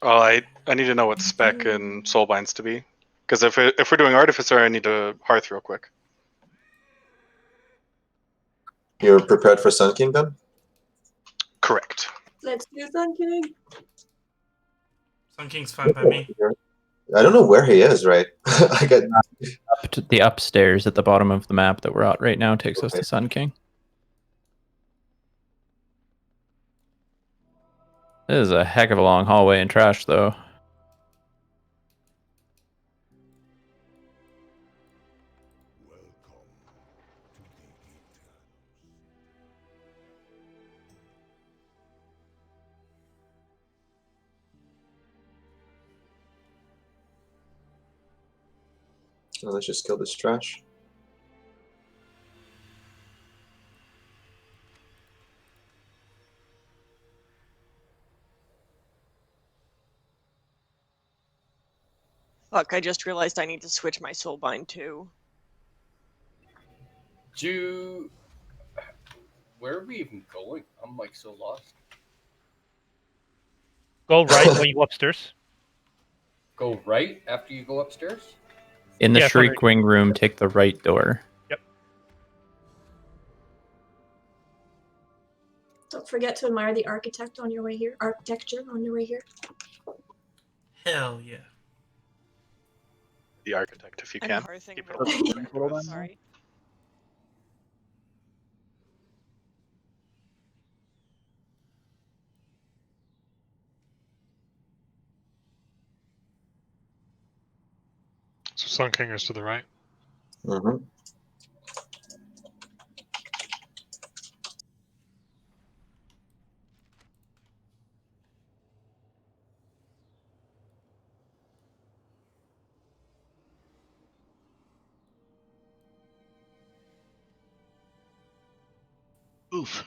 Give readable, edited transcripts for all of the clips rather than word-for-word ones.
Oh, I need to know what spec and soulbinds to be. Because if we're doing artificer, I need to hearth real quick. You're prepared for Sun King then? Correct. Let's do Sun King. Sun King's fine by me. I don't know where he is, right? I got Up to the upstairs at the bottom of the map that we're at right now takes us Okay. to Sun King. This is a heck of a long hallway and trash, though. Oh, let's just kill this trash. Fuck, I just realized I need to switch my soulbind too. Where are we even going? I'm like so lost. Go right when you go upstairs. Go right after you go upstairs? In the Yeah, Shriek Wing room, take the right door. Don't forget to admire the architecture on your way here. Hell yeah. The architect, if you I'm can. hearthing Keep it really alive. quick. Sorry. So Sun King is to the right. Mm-hmm. Oof.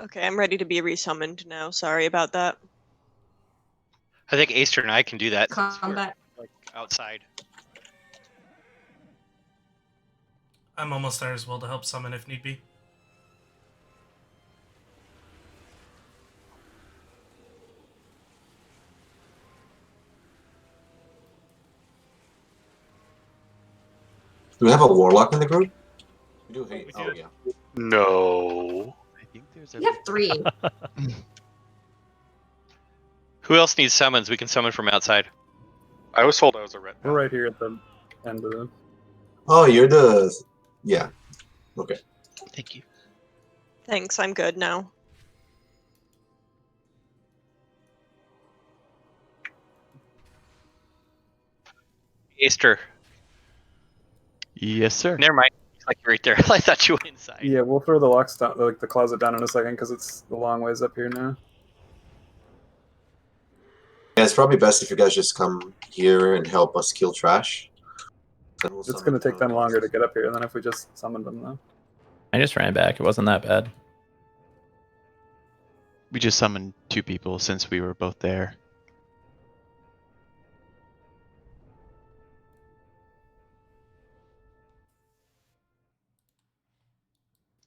Okay, I'm ready to be resummoned now. Sorry about that. I think Aster and I can do that since we're Combat. like outside. I'm almost there as well to help summon if need be. Do we have a warlock in the group? We do. Hey, We oh do. yeah. No. I think there's We have 3. Who else needs summons? We can summon from outside. I was told I was a red. We're right here at the end of the. Oh, you're the. Yeah. Okay. Thank you. Thanks, I'm good now. Aster. Yes, sir. Never mind. It's like right there. I thought you were inside. Yeah, we'll throw the locks down, like the closet down in a second, because it's a long ways up here now. Yeah, it's probably best if you guys just come here and help us kill trash. Then we'll It's summon going to take the them longer to monsters. get up here than if we just summoned them, though. I just ran back. It wasn't that bad. We just summoned 2 people since we were both there.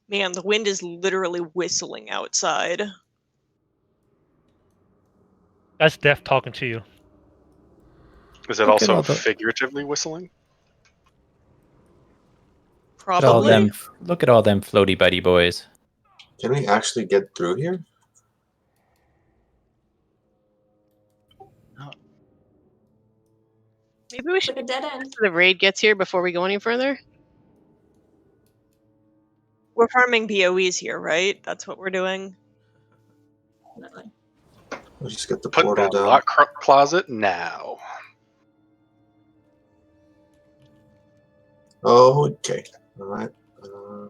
Man, the wind is literally whistling outside. That's Death talking to you. Is it Look at also all the- figuratively whistling? Look at all Probably. them, look at all them floaty buddy boys. Can we actually get through here? Maybe we should Like a dead end. so the raid gets here before we go any further. We're farming BOEs here, right? That's what we're doing. Definitely. We'll just get the Put portal that down. lock closet now. Oh, okay. All right. The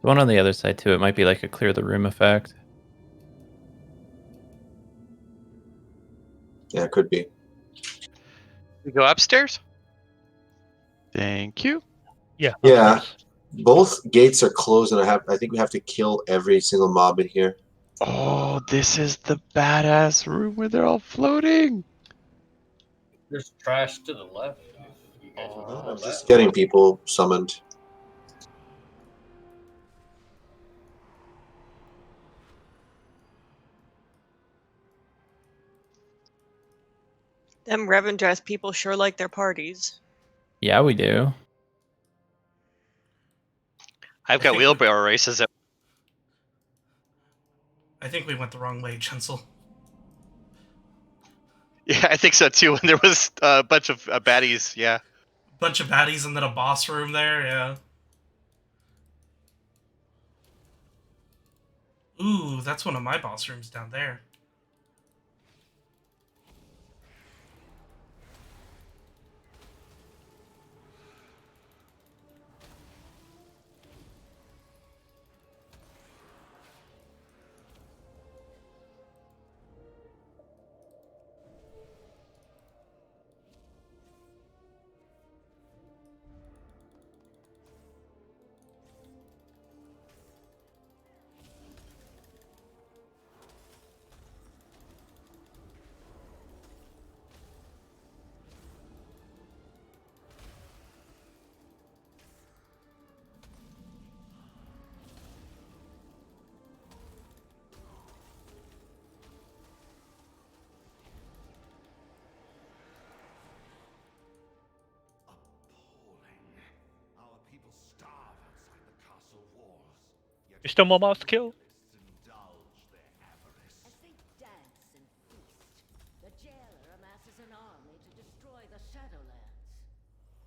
one on the other side too. It might be like a clear the room effect. Yeah, it could be. We go upstairs? Thank you. Yeah. Yeah. upstairs. Both gates are closed, and I think we have to kill every single mob in here. Oh, this is the badass room where they're all floating. There's trash to the left. If you guys want to I'm know just that. getting people summoned. Them Reverend dress people sure like their parties. Yeah, we do. I've I got think wheelbarrow races. I think we went the wrong way, Chancel. Yeah, I think so too. When there was a bunch of baddies, yeah. Bunch of baddies and then a boss room there, yeah. Ooh, that's one of my boss rooms down there. There's still more mobs to kill. As they dance and feast, the jailer amasses an army to destroy the Shadowlands.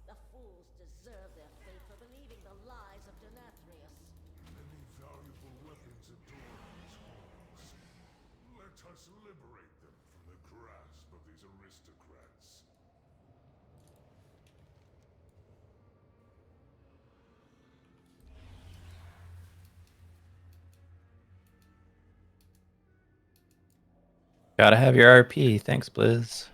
The fools deserve their fate for believing the lies of Nathria. Many valuable weapons adorn these halls. Let us liberate them from the grasp of these aristocrats. Gotta have your RP. Thanks, Blizz.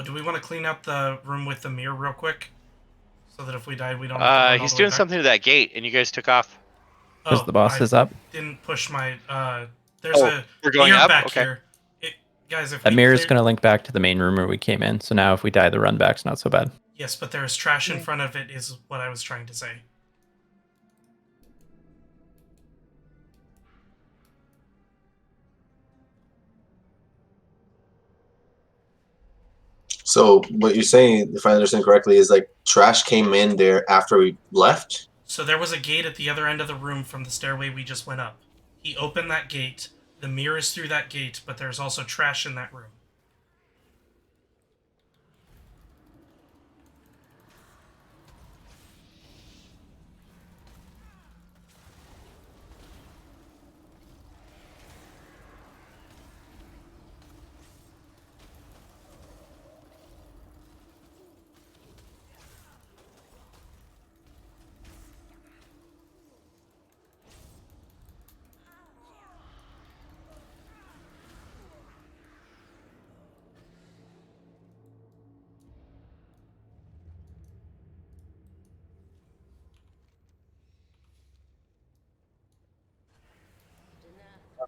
Do we want to clean up the room with the mirror real quick? So that if we die, we don't have to run all He's the way doing back? something to that gate, and you guys took off. Because the boss is up. Didn't push my. There's a we're going mirror up? back Okay. here. Guys, if That we mirror is clear- going to link back to the main room where we came in. So now if we die, the run back's not so bad. Yes, but there is trash in front of it, is what I was trying to say. So what you're saying, if I understand correctly, is like trash came in there after we left? So there was a gate at the other end of the room from the stairway we just went up. He opened that gate. The mirror is through that gate, but there's also trash in that room.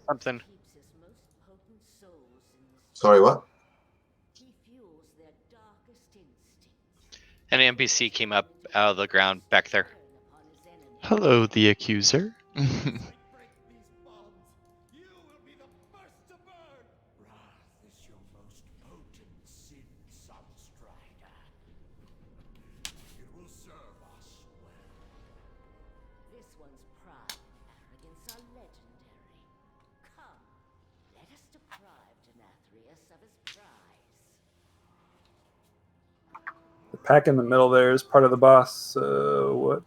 Something. Keeps his most potent souls in this. Sorry, what? He fuels their darkest instincts. An NPC came up out of the ground back there. Turn upon his enemies. Hello, the accuser. Break these bonds. You will be the first to burn. Wrath is your most potent sin, Sunstrider. It will serve us well. This one's pride and arrogance are legendary. The pack in the middle there is part of the boss. What?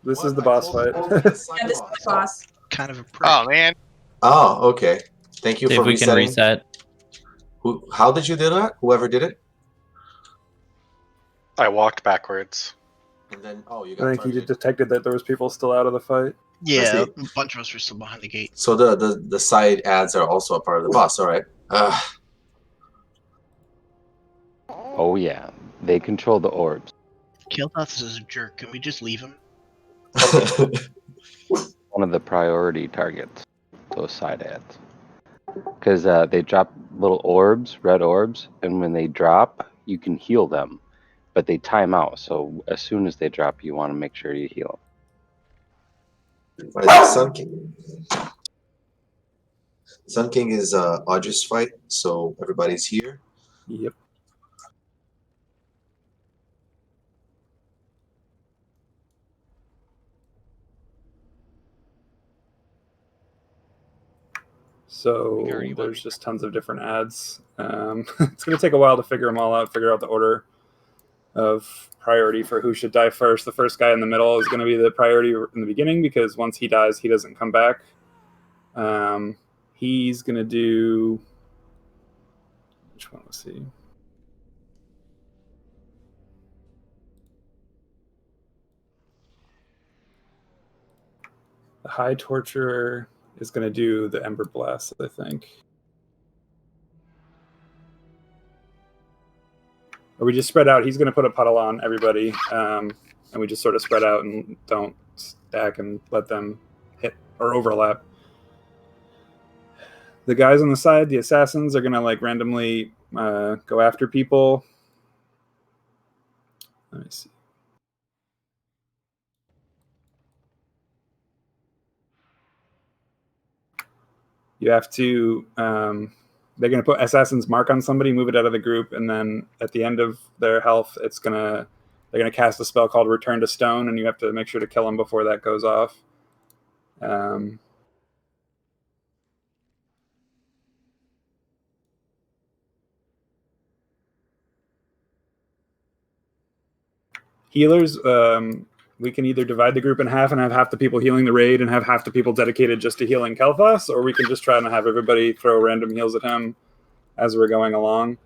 This is the boss fight. Yeah, this is the boss. Kind of a prick. Oh man. Oh, okay. Thank you See for if we can resetting. reset. How did you do that? Whoever did it? I walked backwards. And then, oh, you I got think he targeted. detected that there was people still out of the fight. Yeah, see. a bunch of us were still behind the gate. So the side ads are also a part of the boss. All right. Oh yeah, they control the orbs. Kiltoth is a jerk. Can we just leave him? One of the priority targets, those side ads, because they drop little orbs, red orbs, and when they drop, you can heal them, but they time out. So as soon as they drop, you want to make sure you heal them. Right, the Sun King. Sun King is Audrey's fight, so everybody's here. Yep. So there's just tons of different ads. It's going to take a while to figure them all out, figure out the order of priority for who should die first. The first guy in the middle is going to be the priority in the beginning because once he dies, he doesn't come back. He's going to do... Which one was he? The High Torturer is going to do the Ember Blast, I think. Or we just spread out. He's going to put a puddle on everybody, and we just sort of spread out and don't stack and let them hit or overlap. The guys on the side, the assassins, are going to like randomly go after people. Let me see. You have to, they're going to put Assassin's Mark on somebody, move it out of the group, and then at the end of their health, they're going to cast a spell called Return to Stone, and you have to make sure to kill them before that goes off. Healers, we can either divide the group in half and have half the people healing the raid and have half the people dedicated just to healing Kel'Thas, or we can just try and have everybody throw random heals at him as we're going along.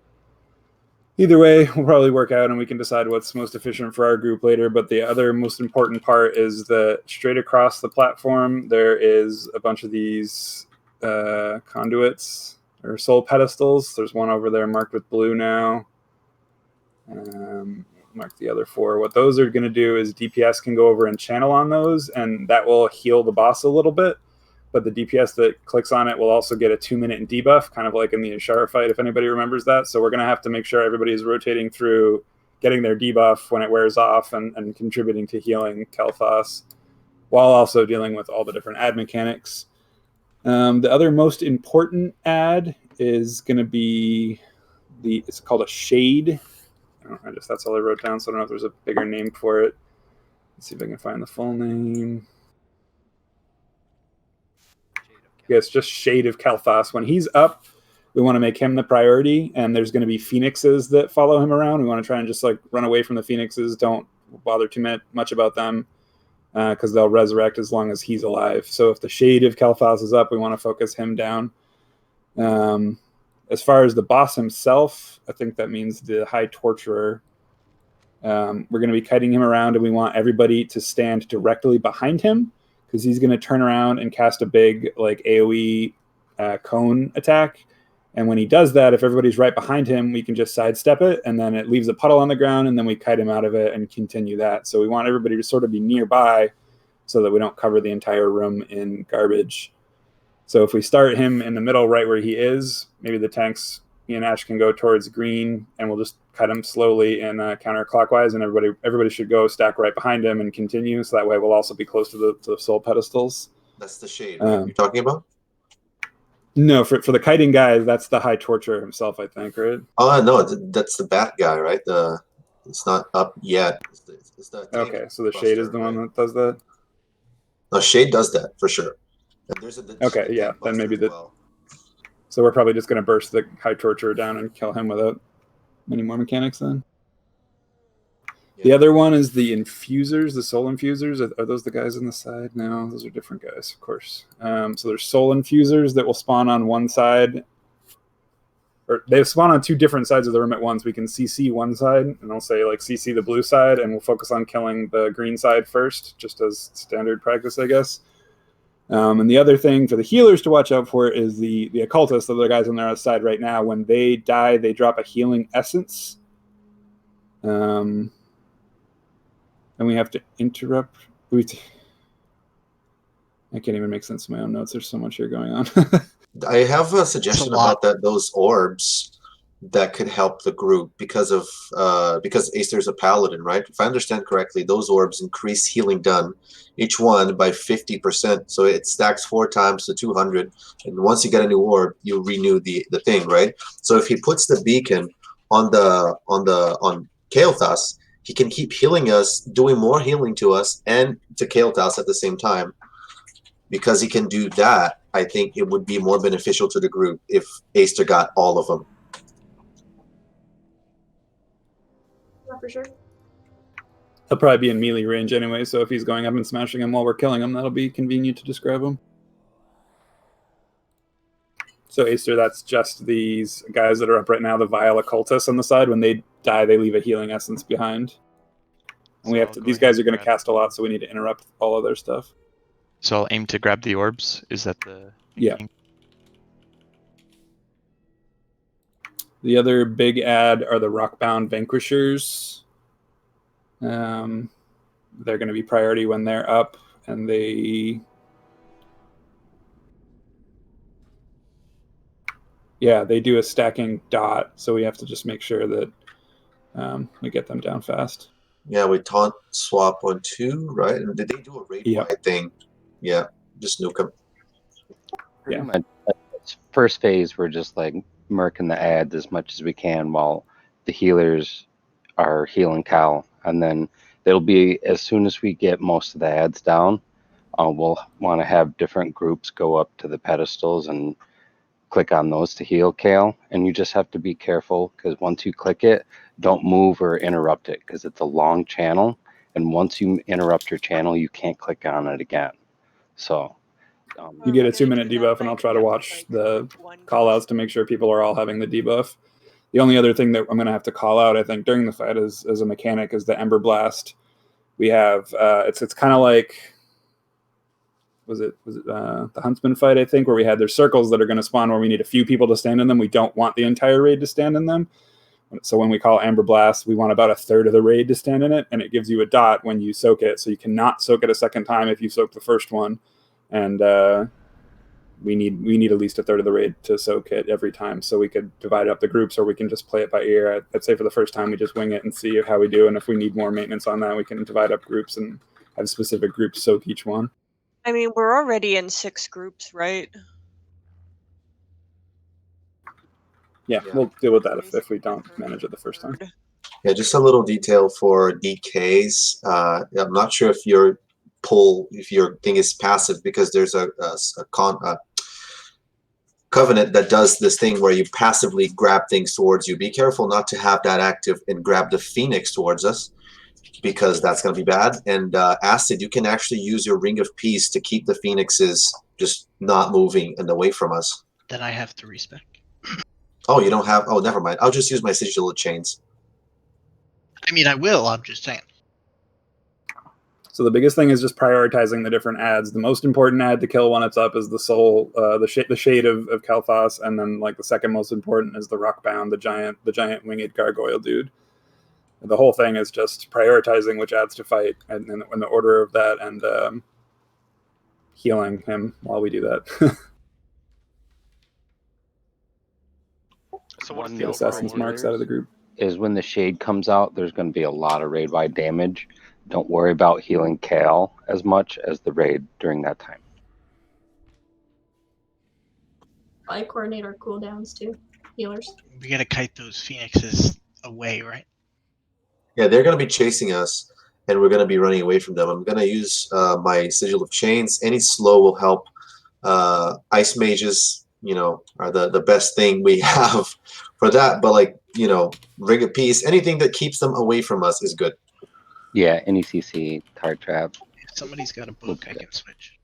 Either way, we'll probably work out and we can decide what's most efficient for our group later, but the other most important part is that straight across the platform, there is a bunch of these conduits or soul pedestals. There's one over there marked with blue now. Mark the other 4. What those are going to do is DPS can go over and channel on those, and that will heal the boss a little bit. But the DPS that clicks on it will also get a 2-minute debuff, kind of like in the Ashara fight, if anybody remembers that. So we're going to have to make sure everybody is rotating through, getting their debuff when it wears off, and contributing to healing Kel'Thas, while also dealing with all the different ad mechanics. The other most important ad is going to be it's called a Shade. That's all I wrote down, so I don't know if there's a bigger name for it. Let's see if I can find the full name. Yeah, it's just Shade of Kel'Thas. When he's up, we want to make him the priority, and there's going to be phoenixes that follow him around. We want to try and just like run away from the phoenixes. Don't bother too much about them because they'll resurrect as long as he's alive. So if the Shade of Kel'Thas is up, we want to focus him down. As far as the boss himself, I think that means the High Torturer. We're going to be kiting him around, and we want everybody to stand directly behind him because he's going to turn around and cast a big like AoE cone attack. And when he does that, if everybody's right behind him, we can just sidestep it, and then it leaves a puddle on the ground, and then we kite him out of it and continue that. So we want everybody to sort of be nearby so that we don't cover the entire room in garbage. So if we start him in the middle right where he is, maybe the tanks, me and Ash can go towards green, and we'll just cut him slowly and counterclockwise, and everybody should go stack right behind him and continue, so that way we'll also be close to the soul pedestals. That's the Shade, right? You're talking about? No, for the kiting guy, that's the High Torturer himself, I think, right? Oh, no, that's the bat guy, right? It's not up yet. It's the okay, so the Shade is the one that does that? No, Shade does that, for sure. And there's okay, yeah, then maybe So we're probably just going to burst the High Torturer down and kill him without any more mechanics then. The other one is the infusers, the soul infusers. Are those the guys on the side? No, those are different guys, of course. So there's soul infusers that will spawn on one side. Or they spawn on two different sides of the room at once. We can CC one side, and I'll say like CC the blue side, and we'll focus on killing the green side first, just as standard practice, I guess. And the other thing for the healers to watch out for is the occultists, the other guys on their side right now. When they die, they drop a healing essence. And we have to interrupt. I can't even make sense of my own notes. There's so much here going on. I have a suggestion about those orbs that could help the group because Acer's a paladin, right? If I understand correctly, those orbs increase healing done, each one by 50%. So it stacks 4 times to 200. And once you get a new orb, you renew the thing, right? So if he puts the beacon on Kael'thas, he can keep healing us, doing more healing to us and to Kael'thas at the same time. Because he can do that, I think it would be more beneficial to the group if Aster got all of them. Yeah, for sure. He'll probably be in melee range anyway, so if he's going up and smashing him while we're killing him, that'll be convenient to just grab him. So Aster, that's just these guys that are up right now, the Vile Occultists on the side. When they die, they leave a healing essence behind. And we have to. These guys are going to cast a lot, so we need to interrupt all of their stuff. So I'll aim to grab the orbs. Is that the... Yeah. The other big ad are the Rockbound Vanquishers. They're going to be priority when they're up, and they... Yeah, they do a stacking dot, so we have to just make sure that we get them down fast. Yeah, we taunt swap on 2, right? And did they do a raid-wide thing? Yeah, just nuke them. Pretty much. First phase, we're just like murking the ads as much as we can while the healers are healing Cal. And then it'll be as soon as we get most of the ads down, we'll want to have different groups go up to the pedestals and click on those to heal Kale. And you just have to be careful because once you click it, don't move or interrupt it because it's a long channel. And once you interrupt your channel, you can't click on it again. So you get a 2-minute debuff, and I'll try to watch the call-outs to make sure people are all having the debuff. The only other thing that I'm going to have to call out, I think, during the fight as a mechanic is the Ember Blast. We have it's kind of like was it the Huntsman fight, I think, where we had their circles that are going to spawn where we need a few people to stand in them. We don't want the entire raid to stand in them. So when we call Amber Blast, we want about 1/3 of the raid to stand in it, and it gives you a dot when you soak it. So you cannot soak it a second time if you soak the first one. And we need at least 1/3 of the raid to soak it every time, so we could divide up the groups, or we can just play it by ear. I'd say for the first time we just wing it and see how we do, and if we need more maintenance on that, we can divide up groups and have specific groups soak each one. I mean, we're already in 6 groups, right? Yeah, we'll deal with that if we don't manage it the first time. Yeah, just a little detail for DKs. I'm not sure if your thing is passive because there's a covenant that does this thing where you passively grab things towards you. Be careful not to have that active and grab the Phoenix towards us, because that's going to be bad. And Acid, you can actually use your Ring of Peace to keep the Phoenixes just not moving and away from us. Then I have to respec. Oh, you don't have... Oh, never mind. I'll just use my Sigil of Chains. I mean, I will. I'm just saying. So the biggest thing is just prioritizing the different ads. The most important ad to kill when it's up is the soul, the shade of Kael'thas, and then like the second most important is the Rockbound, the giant winged gargoyle dude. The whole thing is just prioritizing which ads to fight, and in the order of that, and healing him while we do that. So what's the assassin's marks out of the group? Is when the shade comes out, there's going to be a lot of raid-wide damage. Don't worry about healing Kale as much as the raid during that time. I coordinate our cooldowns too, healers. We gotta kite those Phoenixes away, right? Yeah, they're going to be chasing us, and we're going to be running away from them. I'm going to use my Sigil of Chains. Any slow will help. Ice Mages are the best thing we have for that. But like, Ring of Peace, anything that keeps them away from us is good. Yeah, any CC, tar trap. If somebody's got a book, I can switch.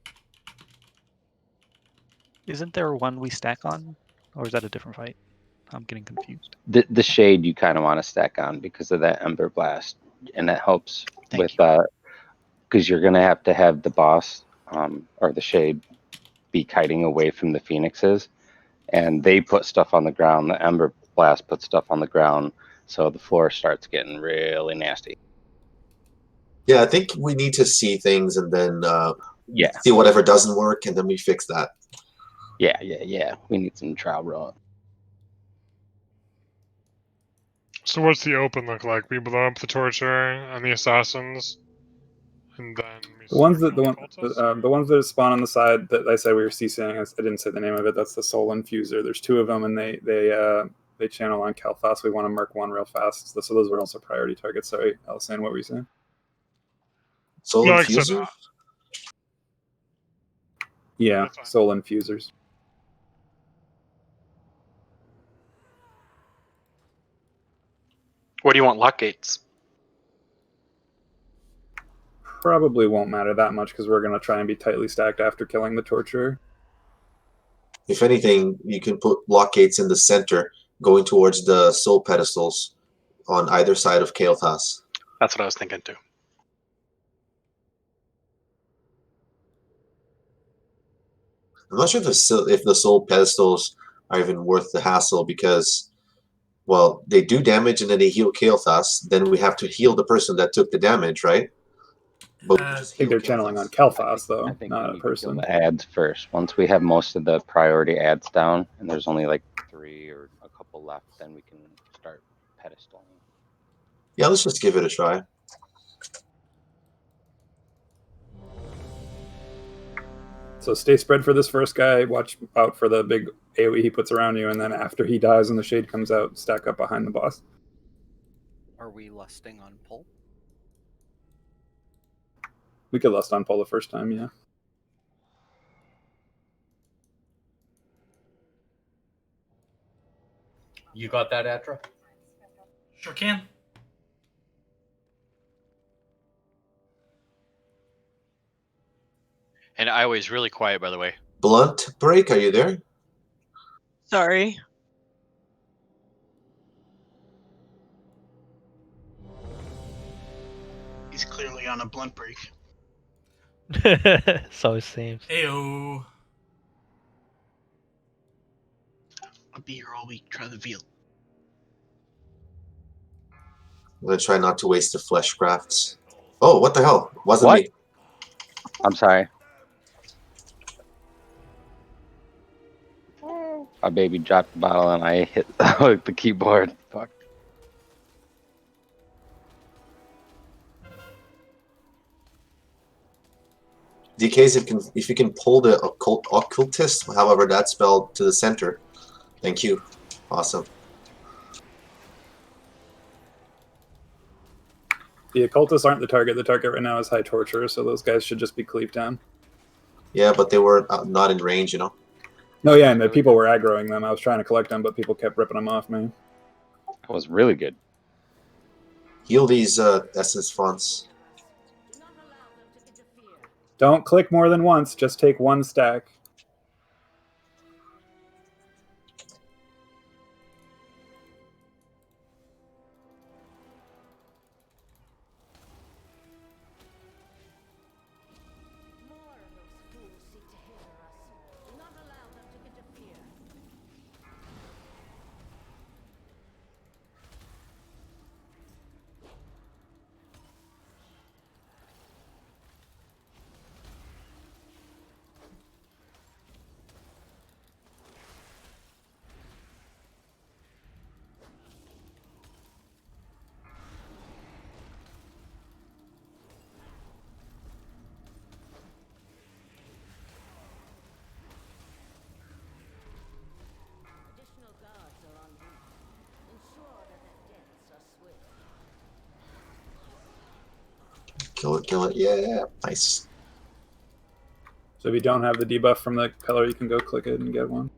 Isn't there one we stack on, or is that a different fight? I'm getting confused. The shade you kind of want to stack on because of that Ember Blast, and that helps with because you're gonna have to have the boss or the shade be kiting away from the phoenixes, and they put stuff on the ground. The Ember Blast puts stuff on the ground, so the floor starts getting really nasty. Yeah, I think we need to see things and then Yeah. see whatever doesn't work, and then we fix that. Yeah. We need some trial run. So what's the open look like? We blow up the torture and the assassins, and then we The ones that spawn on the side that I said we were CCing, I didn't say the name of it. That's the Soul Infuser. There's 2 of them, and they channel on Calfast. We want to mark one real fast. So those were also priority targets. Sorry, Alison, what were you saying? Soul Like I said, Infuser? Yeah, Soul Infusers. What do you want lock gates? Probably won't matter that much because we're going to try and be tightly stacked after killing the Torturer. If anything, you can put lock gates in the center, going towards the soul pedestals on either side of Kael'thas. That's what I was thinking too. I'm not sure if the soul pedestals are even worth the hassle because, well, they do damage and then they heal Kael'thas. Then we have to heal the person that took the damage, right? But I think they're channeling on Kel'Thas, though, not a person. The ads first. Once we have most of the priority ads down, and there's only like 3 or a couple left, then we can start pedestaling. Yeah, let's just give it a try. So stay spread for this first guy. Watch out for the big AoE he puts around you, and then after he dies and the shade comes out, stack up behind the boss. Are we lusting on pull? We could lust on pull the first time, yeah. You got that, Atra? Sure can. And I was really quiet, by the way. Blunt Break, are you there? Sorry. He's clearly on a blunt break. So it seems. Ayo. I'll be here all week. Try the veal. I'm gonna try not to waste the flesh crafts. Oh, what the hell? Wasn't What? me. I'm sorry. My baby dropped the bottle and I hit the keyboard. Fuck. DKs, if you can pull the occultist, however that's spelled, to the center. Thank you. Awesome. The occultists aren't the target. The target right now is High Torturer, so those guys should just be cleaved down. Yeah, but they were not in range, you know. No, yeah, and the people were aggroing them. I was trying to collect them, but people kept ripping them off me. That was really good. Heal these essence fonts. Don't click more than once. Just take one stack. Kill it, yeah, nice. So if you don't have the debuff from the pillar, you can go click it and get one.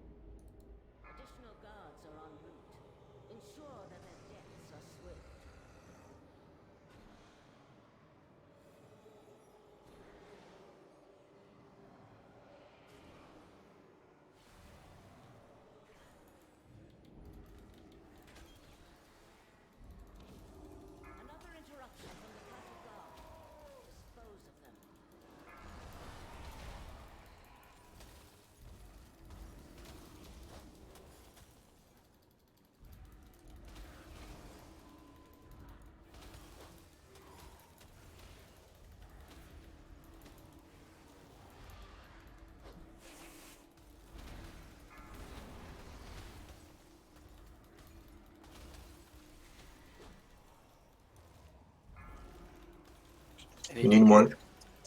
You need more.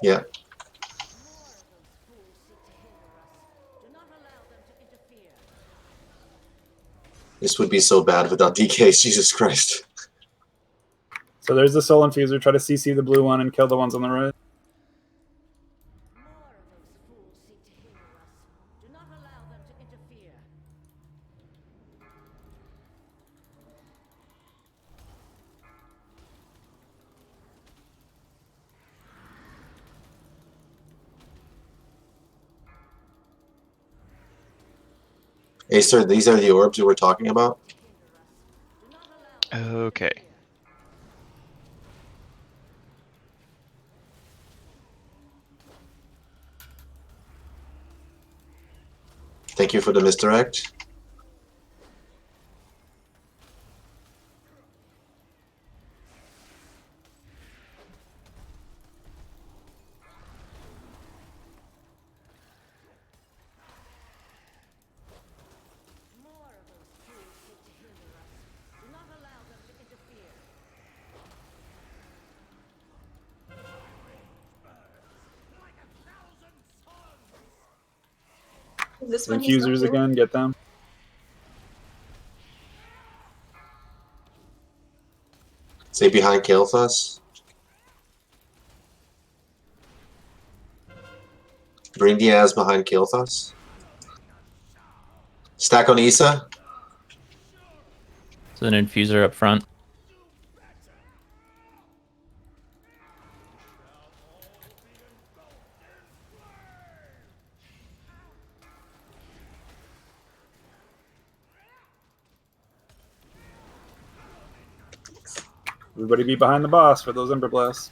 Yeah. This would be so bad without DKs. Jesus Christ. So there's the Soul Infuser. Try to CC the blue one and kill the ones on the right. Acer, these are the orbs you were talking about? Okay. Thank you for the misdirect. This one he's not Infusers healing? again, get them. Stay behind Kael'thas. Bring Diaz behind Kael'thas. Stack on Issa. There's an infuser up front. Everybody be behind the boss for those Ember Blasts.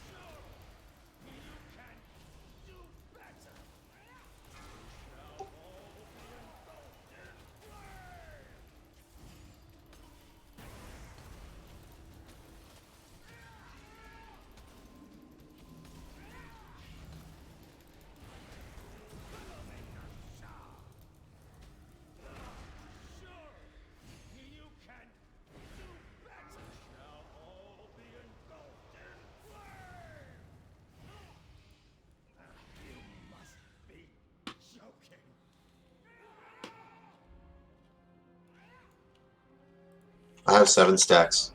I have 7 stacks.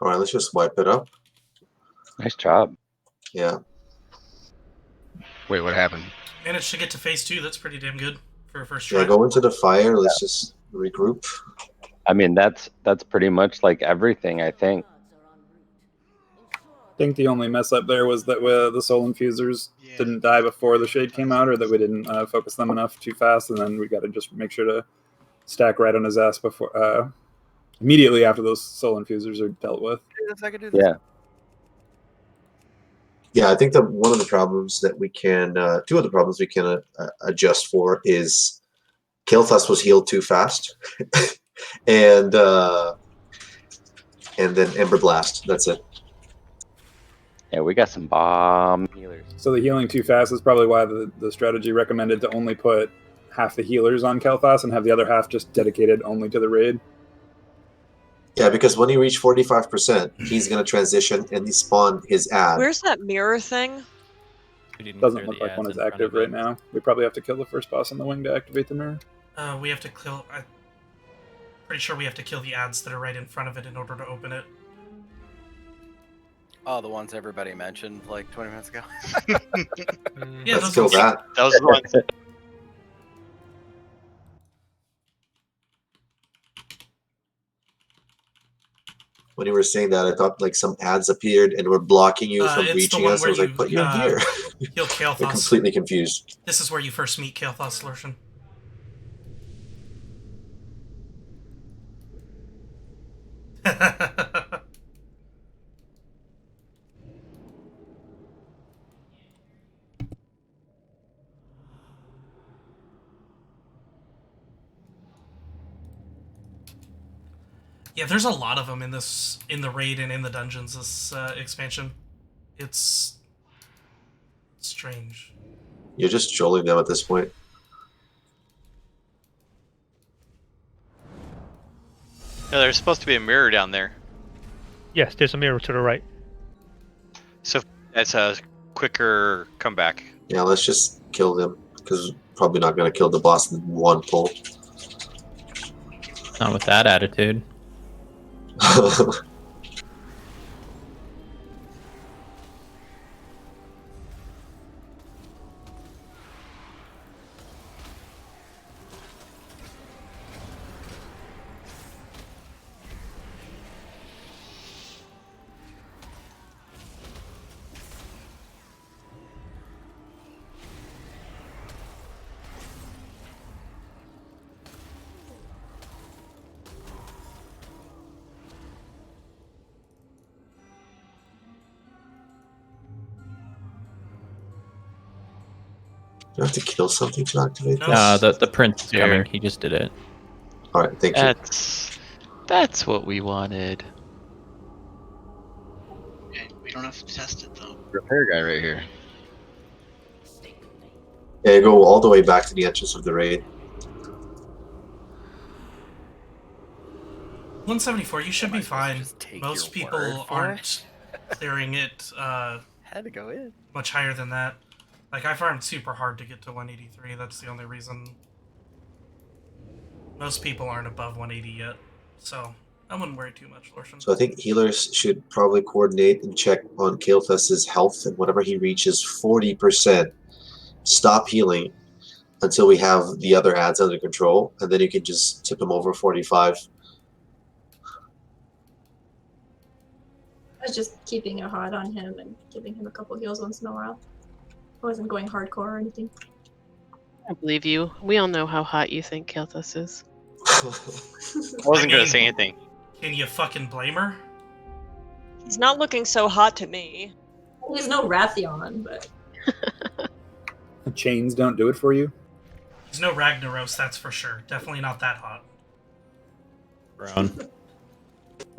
All right, let's just wipe it up. Nice job. Yeah. Wait, what happened? Managed to get to phase 2. That's pretty damn good for a first try. Yeah, go into the fire. Let's just regroup. I mean, that's pretty much like everything, I think. I think the only mess up there was that the Soul Infusers didn't die before the Shade came out, or that we didn't focus them enough too fast, and then we got to just make sure to stack right on his ass before immediately after those Soul Infusers are dealt with. Yeah. Yeah, I think that one of the problems that we can, 2 of the problems we can adjust for is Kael'thas was healed too fast, and then Ember Blast. That's it. Yeah, we got some bomb healers. So the healing too fast is probably why the strategy recommended to only put half the healers on Kael'thas and have the other half just dedicated only to the raid. Yeah, because when you reach 45%, he's going to transition and he spawn his ad. Where's that mirror thing? Doesn't look like one is active right now. We probably have to kill the first boss on the wing to activate the mirror. We have to kill... I'm pretty sure we have to kill the ads that are right in front of it in order to open it. Oh, the ones everybody mentioned like 20 minutes ago. Yeah, let's kill that. That was the one. When you were saying that, I thought like some ads appeared and were blocking you from It's the reaching one us. I where was like, but you're here. Heal I'm Kael'thas. completely confused. This is where you first meet Kael'thas, Lurshan. Yeah, there's a lot of them in the raid and in the dungeons this expansion. It's strange. You're just trolling them at this point. No, there's supposed to be a mirror down there. Yes, there's a mirror to the right. So that's a quicker comeback. Yeah, let's just kill them because probably not going to kill the boss in one pull. Not with that attitude. Do I have to kill something to activate this? The prince is coming. He just did it. All right, thank you. That's what we wanted. Okay, we don't have to test it though. Repair guy right here. Yeah, go all the way back to the entrance of the raid. 174, you should be fine. Most your people word for aren't clearing it Had to go in. much higher than that. Like, I farmed super hard to get to 183, that's the only reason. Most people aren't above 180 yet, so I wouldn't worry too much, Lurshan. So I think healers should probably coordinate and check on Kael'thas's health, and whenever he reaches 40%, stop healing until we have the other ads under control, and then you can just tip him over 45. I was just keeping a hot on him and giving him a couple heals once in a while. I wasn't going hardcore or anything. I believe you. We all know how hot you think Kael'thas is. I wasn't gonna say anything. Can you fucking blame her? He's not looking so hot to me. He's no Rathion, but Chains don't do it for you. There's no Ragnaros, that's for sure. Definitely not that hot. Brown.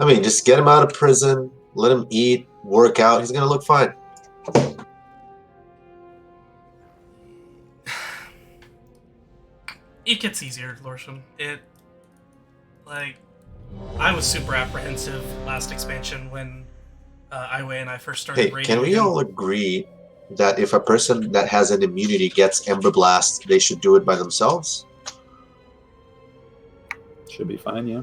I mean, just get him out of prison, let him eat, work out. He's gonna look fine. It gets easier, Lurshan. I was super apprehensive last expansion when Iway and I first started Hey, raiding. can we all agree that if a person that has an immunity gets Ember Blast, they should do it by themselves? Should be fine, yeah.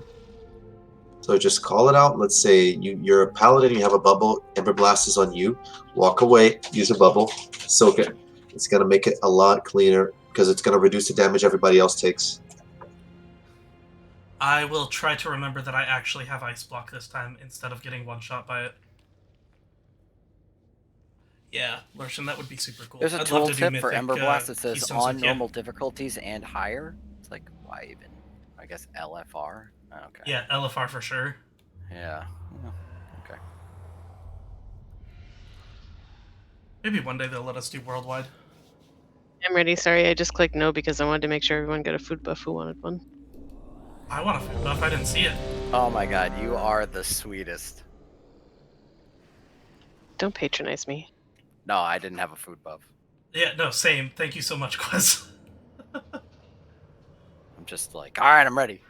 So just call it out. Let's say you're a paladin, you have a bubble, Ember Blast is on you. Walk away, use a bubble, soak it. It's going to make it a lot cleaner because it's going to reduce the damage everybody else takes. I will try to remember that I actually have Ice Block this time instead of getting one-shot by it. Yeah, Lurshan, that would be super cool. There's a I'd love to do tooltip for Mythic, Ember Blast that says Keystones on with you. normal difficulties and higher. It's like, why even? I guess LFR? Okay. Yeah, LFR for sure. Yeah. Okay. Maybe one day they'll let us do worldwide. I'm ready. Sorry, I just clicked no because I wanted to make sure everyone got a food buff who wanted one. I want a food buff, I didn't see it. Oh my god, you are the sweetest. Don't patronize me. No, I didn't have a food buff. Yeah, no, same. Thank you so much, Quez. I'm just like, alright, I'm ready.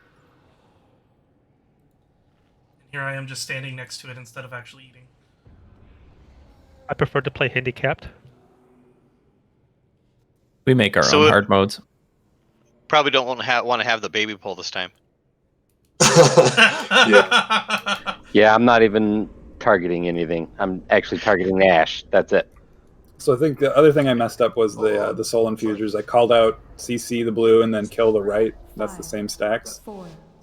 And here I am just standing next to it instead of actually eating. I prefer to play handicapped. We make our own hard modes. Probably don't want to have the baby pull this time. Yeah, I'm not even targeting anything. I'm actually targeting Ash. That's it. So I think the other thing I messed up was the soul infusers. I called out CC the blue and then kill the right. That's the same stacks.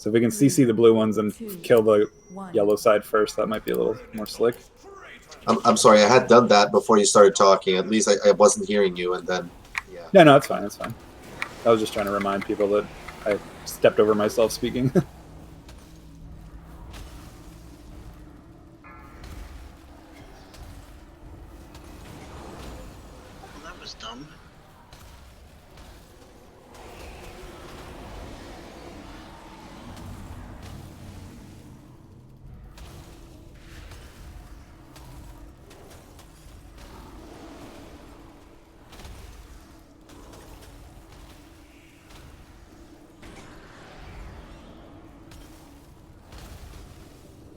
So if we can CC the blue ones and kill the yellow side first, that might be a little more slick. I'm sorry, I had done that before you started talking. At least I wasn't hearing you, and then Yeah, no, it's fine. It's fine. I was just trying to remind people that I stepped over myself speaking. Well, that was dumb.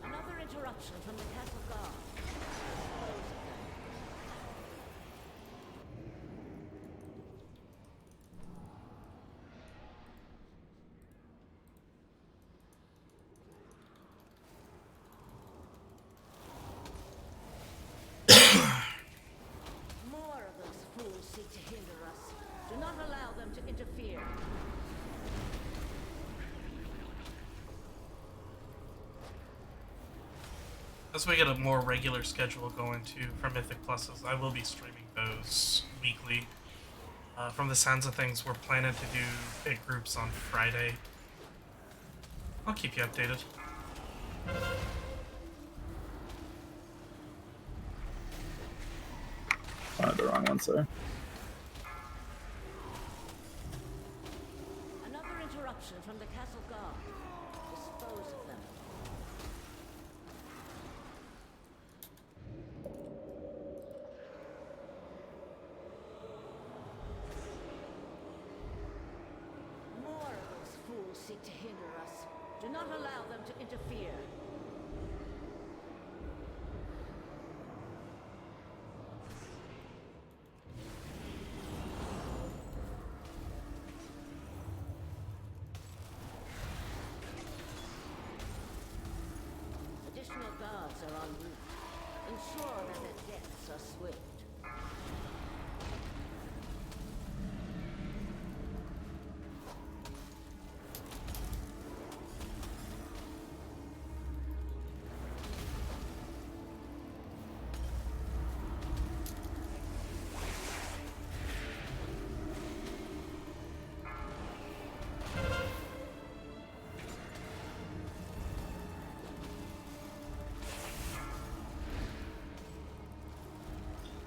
Another interruption from the castle guard. More of those fools seek to hinder us. Do not allow them to interfere. As we get a more regular schedule going too for Mythic Pluses, I will be streaming those weekly. From the sounds of things, we're planning to do big groups on Friday. I'll keep you updated. The wrong one, sorry. Another interruption from the castle guard. Dispose of them. More of those fools seek to hinder us. Do not allow them to interfere. Additional guards are en route. Ensure that their deaths are swift.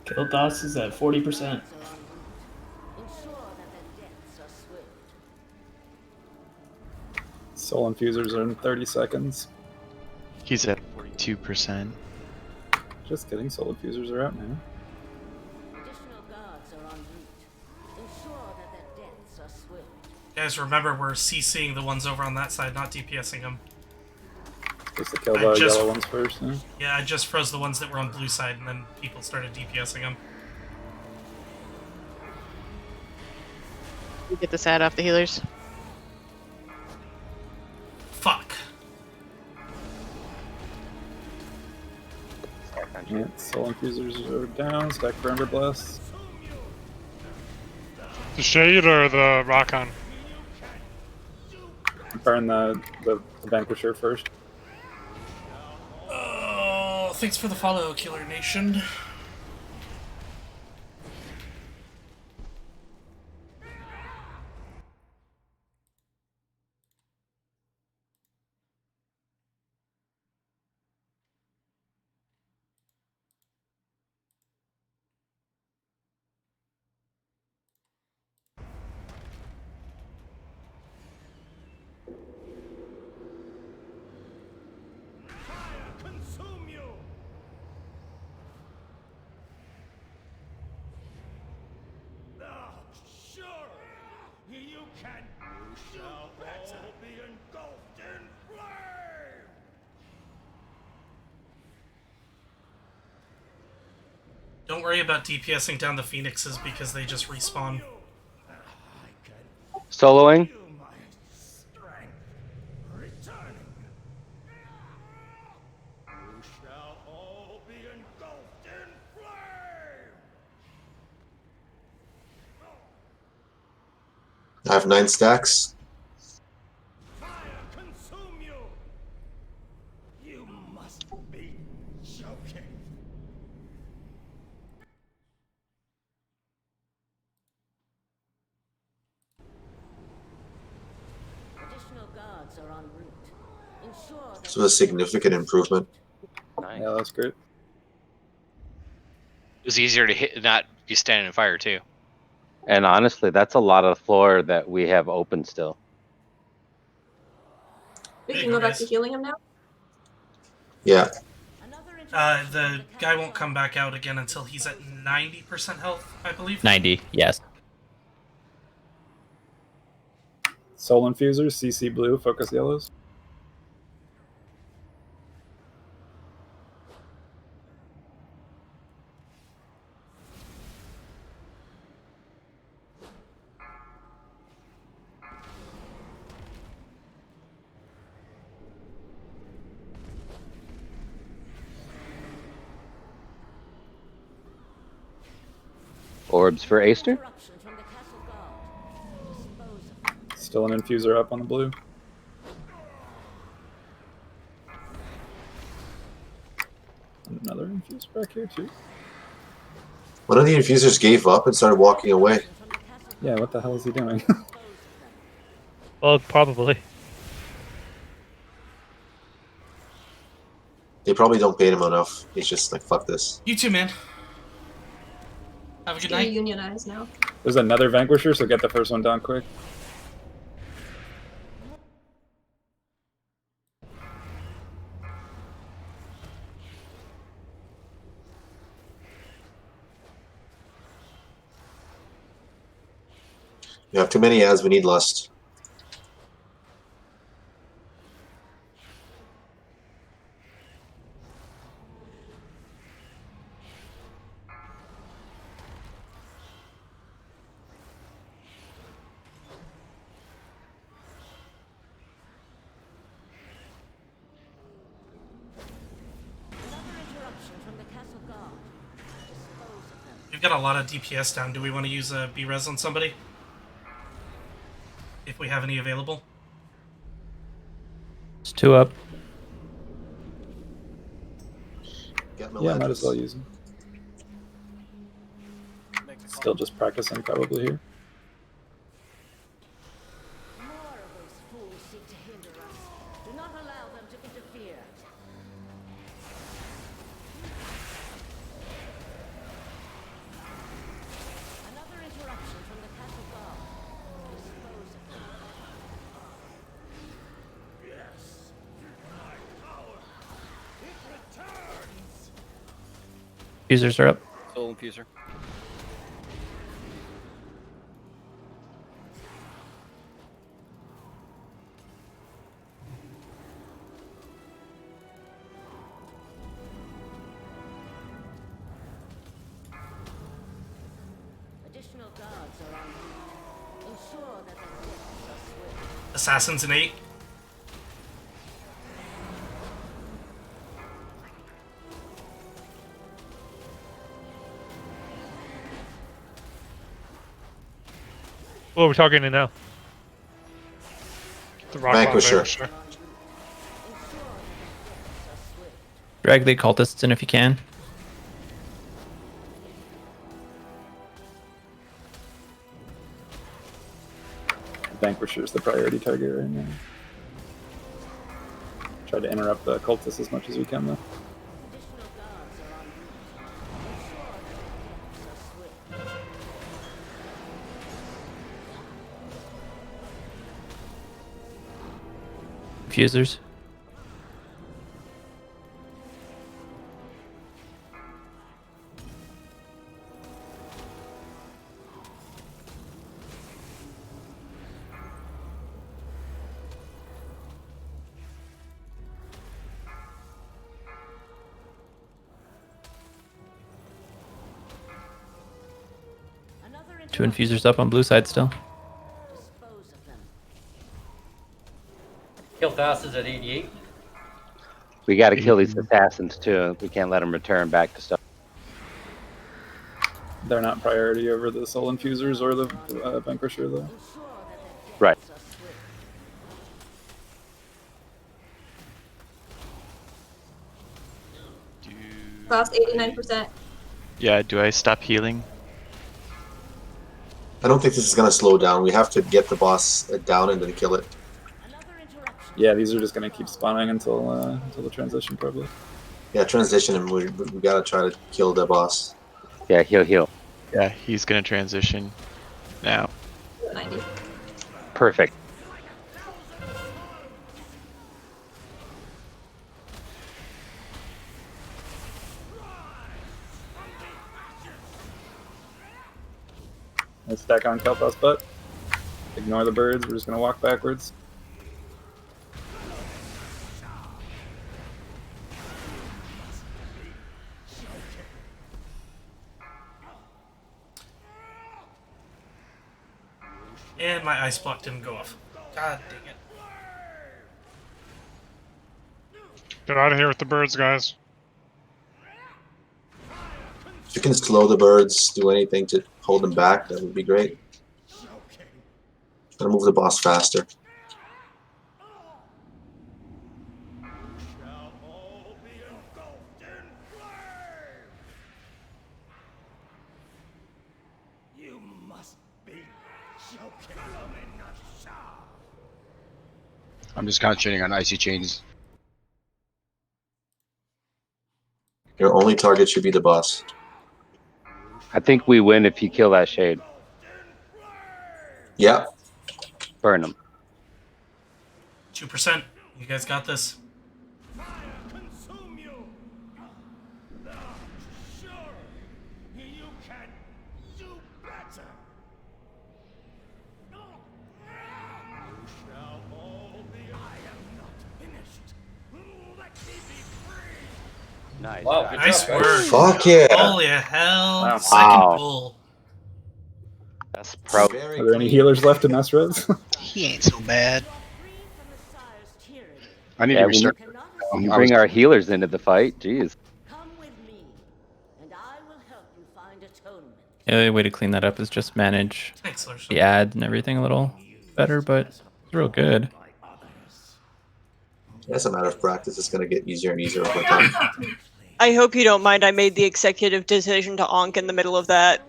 Kill Doss is at 40%. Ensure that their deaths are swift. Soul infusers are in 30 seconds. He's at 42%. Just kidding, soul infusers are out now. Additional guards are en route. Ensure that their deaths are swift. Guys, remember we're CCing the ones over on that side, not DPSing them. Just to kill the yellow ones first, huh? Yeah, I just froze the ones that were on blue side, and then people started DPSing them. You get this ad off the healers. Fuck. Yeah, soul infusers are down. Stack for Ember Blast. The Shade or the Rockon? Burn the Vanquisher first. Oh, thanks for the follow, Killer Nation. Consume you! Ah, sure! You can. You shall all be engulfed in flame! Don't worry about DPSing down the Phoenixes because they just respawn. Soloing. Returning. You shall all be engulfed in flame! I have 9 stacks. guards are en route. Ensure that This was a significant improvement. Yeah, that's great. It was easier to hit, not be standing in fire too. And honestly, that's a lot of floor that we have open still. We can go back to healing him now. Yeah. The guy won't come back out again until he's at 90% health, I believe. 90, yes. Soul infusers, CC blue, focus yellows. Orbs for Aster. Still an infuser up on the blue. And another infuser back here too. One of the infusers gave up and started walking away. Yeah, what the hell is he doing? Well, probably. They probably don't pay him enough. He's just like, fuck this. You too, man. Have a good night. Unionize now. There's another Vanquisher, so get the first one down quick. We have too many ads, we need lust. We've got a lot of DPS down. Do we want to use a B-Res on somebody? If we have any available? It's 2 up. Get Yeah, might as well use them. Still just practicing probably here. more of those fools seek to hinder us. Do not allow them to interfere. Another interruption from the castle guard. Dispose of them. Yes, my power. It returns. Users are up. Soul infuser. Additional guards are en route. Ensure that the deaths are swift. Assassins in 8. What are we talking to now? The rock Vanquisher. Vanquisher. Drag the occultists in if you can. Vanquisher is the priority target right now. Try to interrupt the cultists as much as we can though. Additional guards are en route. Ensure that the deaths are swift. Fusers. Another 2 infusers up on blue side still. dispose of them. Kill fast is at 88. We got to kill these assassins too. We can't let them return back to stuff. They're not priority over the soul infusers or the Vanquisher though. Right. Lost 89%. Yeah, do I stop healing? I don't think this is going to slow down. We have to get the boss down and then kill it. Yeah, these are just gonna keep spawning until the transition probably. Yeah, transition, and we gotta try to kill the boss. Yeah, heal. Yeah, he's gonna transition now. 90. Perfect. Let's stack on Kelpos butt. Ignore the birds. We're just gonna walk backwards. And my ice block didn't go off. God dang it. Get out of here with the birds, guys. If you can slow the birds, do anything to hold them back, that would be great. Gotta move the boss faster. You must be joking. I'm just concentrating on icy chains. Your only target should be the boss. I think we win if you kill that shade. Yeah. Burn him. 2%. You guys got this. Consume you. No, sure. You can do better. You shall all be. I am not finished. Let me be free. Nice. Wow, good Nice job, work. guys. Fuck yeah. Holy hell. Wow. Second pull. That's pro. Are there any healers left in Esros? He ain't so bad. I need Yeah, to we restart. You bring our healers into the fight. Jeez. Come with me, and I will help you find atonement. The only way to clean that up is just manage Thanks, Larson. the ads and everything a little better, but it's real good. That's a matter of practice. It's gonna get easier and easier over time. I hope you don't mind. I made the executive decision to onk in the middle of that.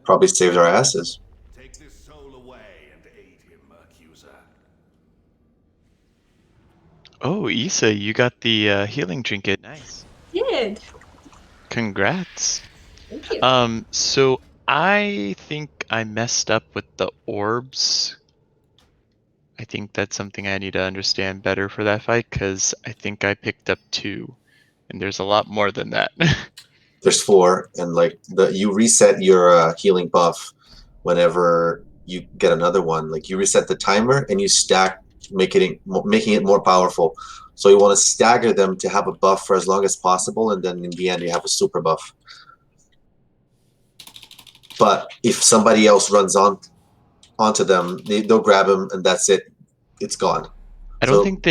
Probably saved our asses. Take this soul away and aid him, accuser. Oh, Issa, you got the healing trinket. Nice. Did. Congrats. Thank you. So I think I messed up with the orbs. I think that's something I need to understand better for that fight, because I think I picked up 2, and there's a lot more than that. There's 4, and like you reset your healing buff whenever you get another one. Like you reset the timer and you stack, making it more powerful. So you want to stagger them to have a buff for as long as possible, and then in the end you have a super buff. But if somebody else runs onto them, they'll grab them, and that's it. It's gone. I don't think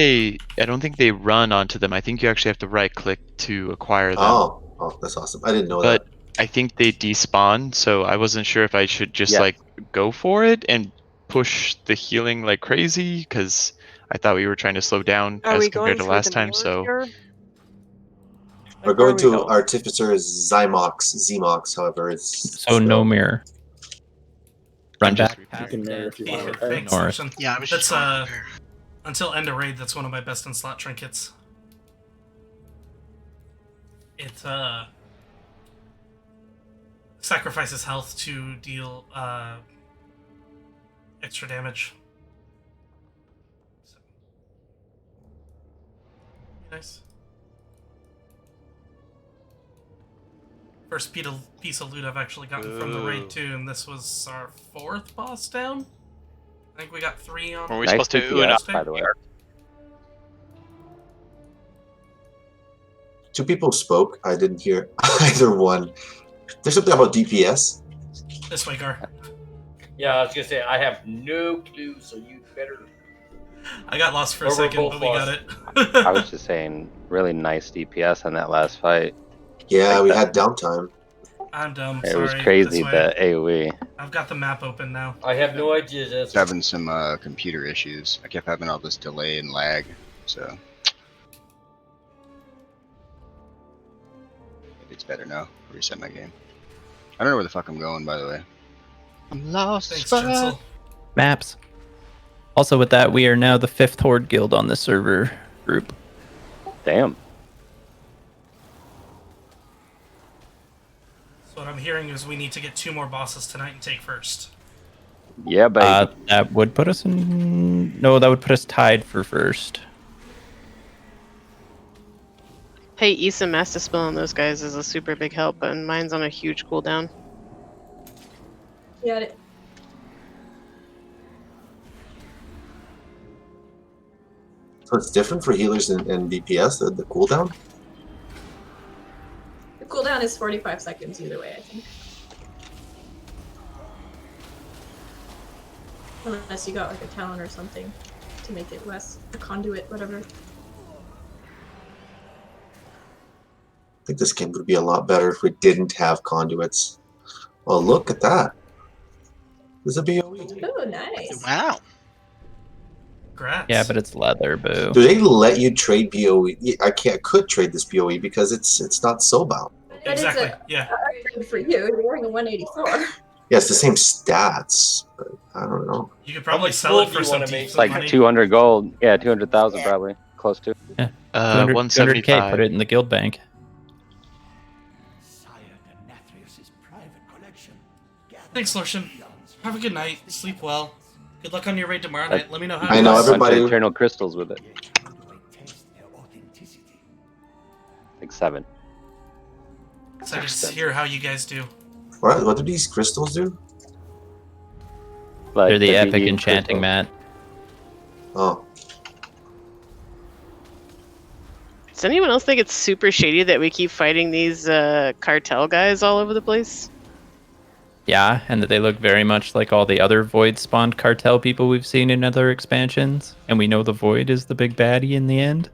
they run onto them. I think you actually have to right click to acquire them. Oh, that's awesome. I didn't know that. But I think they despawn, so I wasn't sure if I should just like go for it and push the healing like crazy, because I thought we were trying to slow down Are as we compared going to for last the time. mirror So here? We're going to Artificer Zemox, however, it's So no mirror. Run back. You can mirror if you want to Yeah, repair. thanks, North. Larson. Yeah, I was That's just going to repair. until end of raid, that's one of my best in slot trinkets. It sacrifices health to deal extra damage. So. Nice. First piece of loot I've actually gotten from the raid too, and this was our 4th boss down. I think we got 3 on. Were we supposed to DPS, by the way. 2 people spoke. I didn't hear either one. There's something about DPS. This way, Gar. Yeah, I was gonna say I have no clue, so you better. I got lost for a Or we're second, both but we got lost. it. I was just saying, really nice DPS on that last fight. Yeah, Like we that. had downtime. I'm dumb. It Sorry. was crazy, This way. the AoE. I've got the map open now. I have no idea. That's Having some computer issues. I kept having all this delay and lag, so maybe it's better now. Reset my game. I don't know where the fuck I'm going, by the way. I'm lost. Thanks, but- Tinsel. Maps. Also, with that, we are now the 5th Horde guild on this server group. Damn. So what I'm hearing is we need to get 2 more bosses tonight and take first. Yeah, baby. That would put us in... No, that would put us tied for first. Hey, Issa Master Spell on those guys is a super big help, and mine's on a huge cooldown. Got it. So it's different for healers and DPS, the cooldown? The cooldown is 45 seconds either way, I think. Unless you got like a talent or something to make it less, a conduit, whatever. I think this game would be a lot better if we didn't have conduits. Well, look at that. There's a BOE. Oh, nice. Wow. Congrats. Yeah, but it's leather, boo. Do they let you trade BOE? I could trade this BOE because it's not soulbound. But Exactly, it's yeah. upgrade for you. You're wearing a 184. Yeah, it's the same stats, but I don't know. You could probably sell it for some It's like 200 gold. Yeah, 200,000 probably. Close to. Yeah. 200, 200K, put it in the guild bank. Thanks, Lorshin. Have a good night. Sleep well. Good luck on your raid tomorrow night. Let me know how I it know goes. everybody. Eternal crystals with it. Like 7. So just hear how you guys do. What do these crystals do? Like They're the epic BD enchanting crystals. mat. Oh. Does anyone else think it's super shady that we keep fighting these cartel guys all over the place? Yeah, and that they look very much like all the other Void-spawned cartel people we've seen in other expansions. And we know the Void is the big baddie in the end.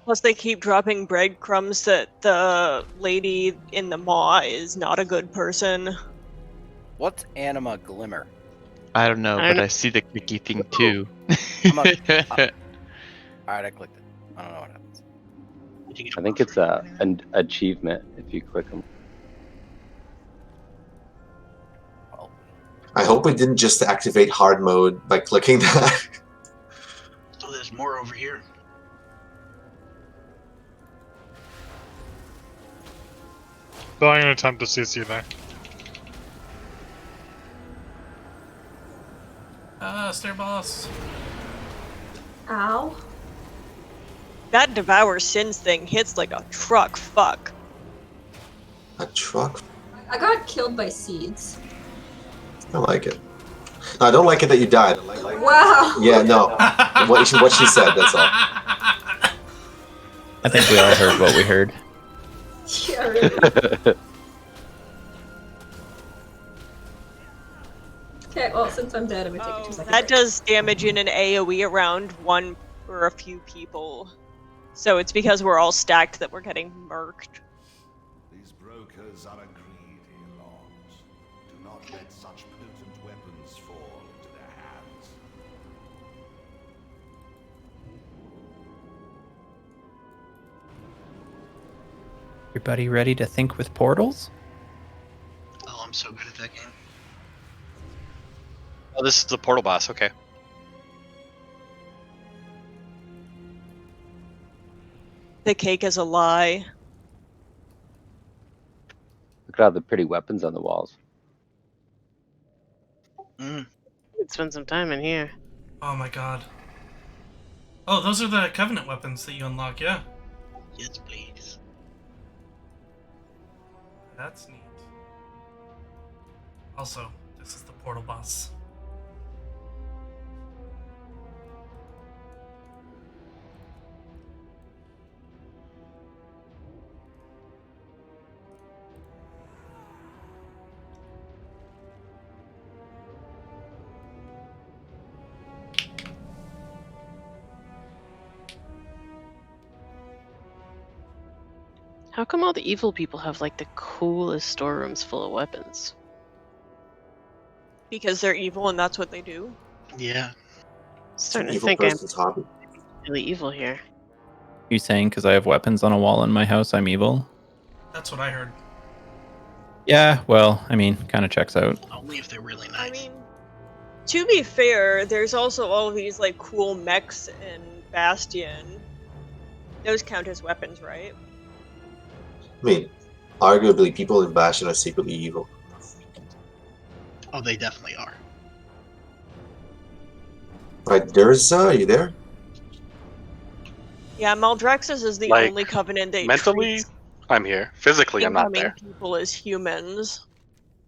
Plus, they keep dropping breadcrumbs that the lady in the maw is not a good person. What's Anima Glimmer? I don't know, I but don't- I see the clicky thing too. Alright, I clicked it. I don't know what happens. I think it's an achievement if you click them. I hope we didn't just activate hard mode by clicking that. So there's more over here. Still gonna attempt to CC there. Stair boss. Ow. That Devour Sins thing hits like a truck. Fuck. A truck? I got killed by seeds. I like it. No, I don't like it that you died. I like Wow. Yeah, no. What she said, that's all. I think we all heard what we heard. Yeah, really. Okay, well, since I'm dead, I'm gonna take a 2-second That break. does damage in an AoE around one or a few people. So it's because we're all stacked that we're getting murked. These brokers are a greedy lot. Do not let such potent weapons fall into their hands. Everybody ready to think with portals? Oh, I'm so good at that game. Oh, this is the portal boss. Okay. The cake is a lie. Look at all the pretty weapons on the walls. Let's spend some time in here. Oh my god. Oh, those are the Covenant weapons that you unlock, yeah? Yes, please. That's neat. Also, this is the portal boss. How come all the evil people have like the coolest storerooms full of weapons? Because they're evil and that's what they do. Yeah. Starting to Evil think I'm person's hobby. really evil here. You saying because I have weapons on a wall in my house, I'm evil? That's what I heard. Yeah, well, I mean, kind of checks out. Only if they're really nice. I mean, To be fair, there's also all these like cool mechs in Bastion. Those count as weapons, right? I mean, arguably, people in Bastion are secretly evil. Oh, they definitely are. Right, Durza, are you there? Yeah, Maldraxxus is the Like, only covenant that mentally, treats I'm here. Physically, I'm not incoming there. people as humans.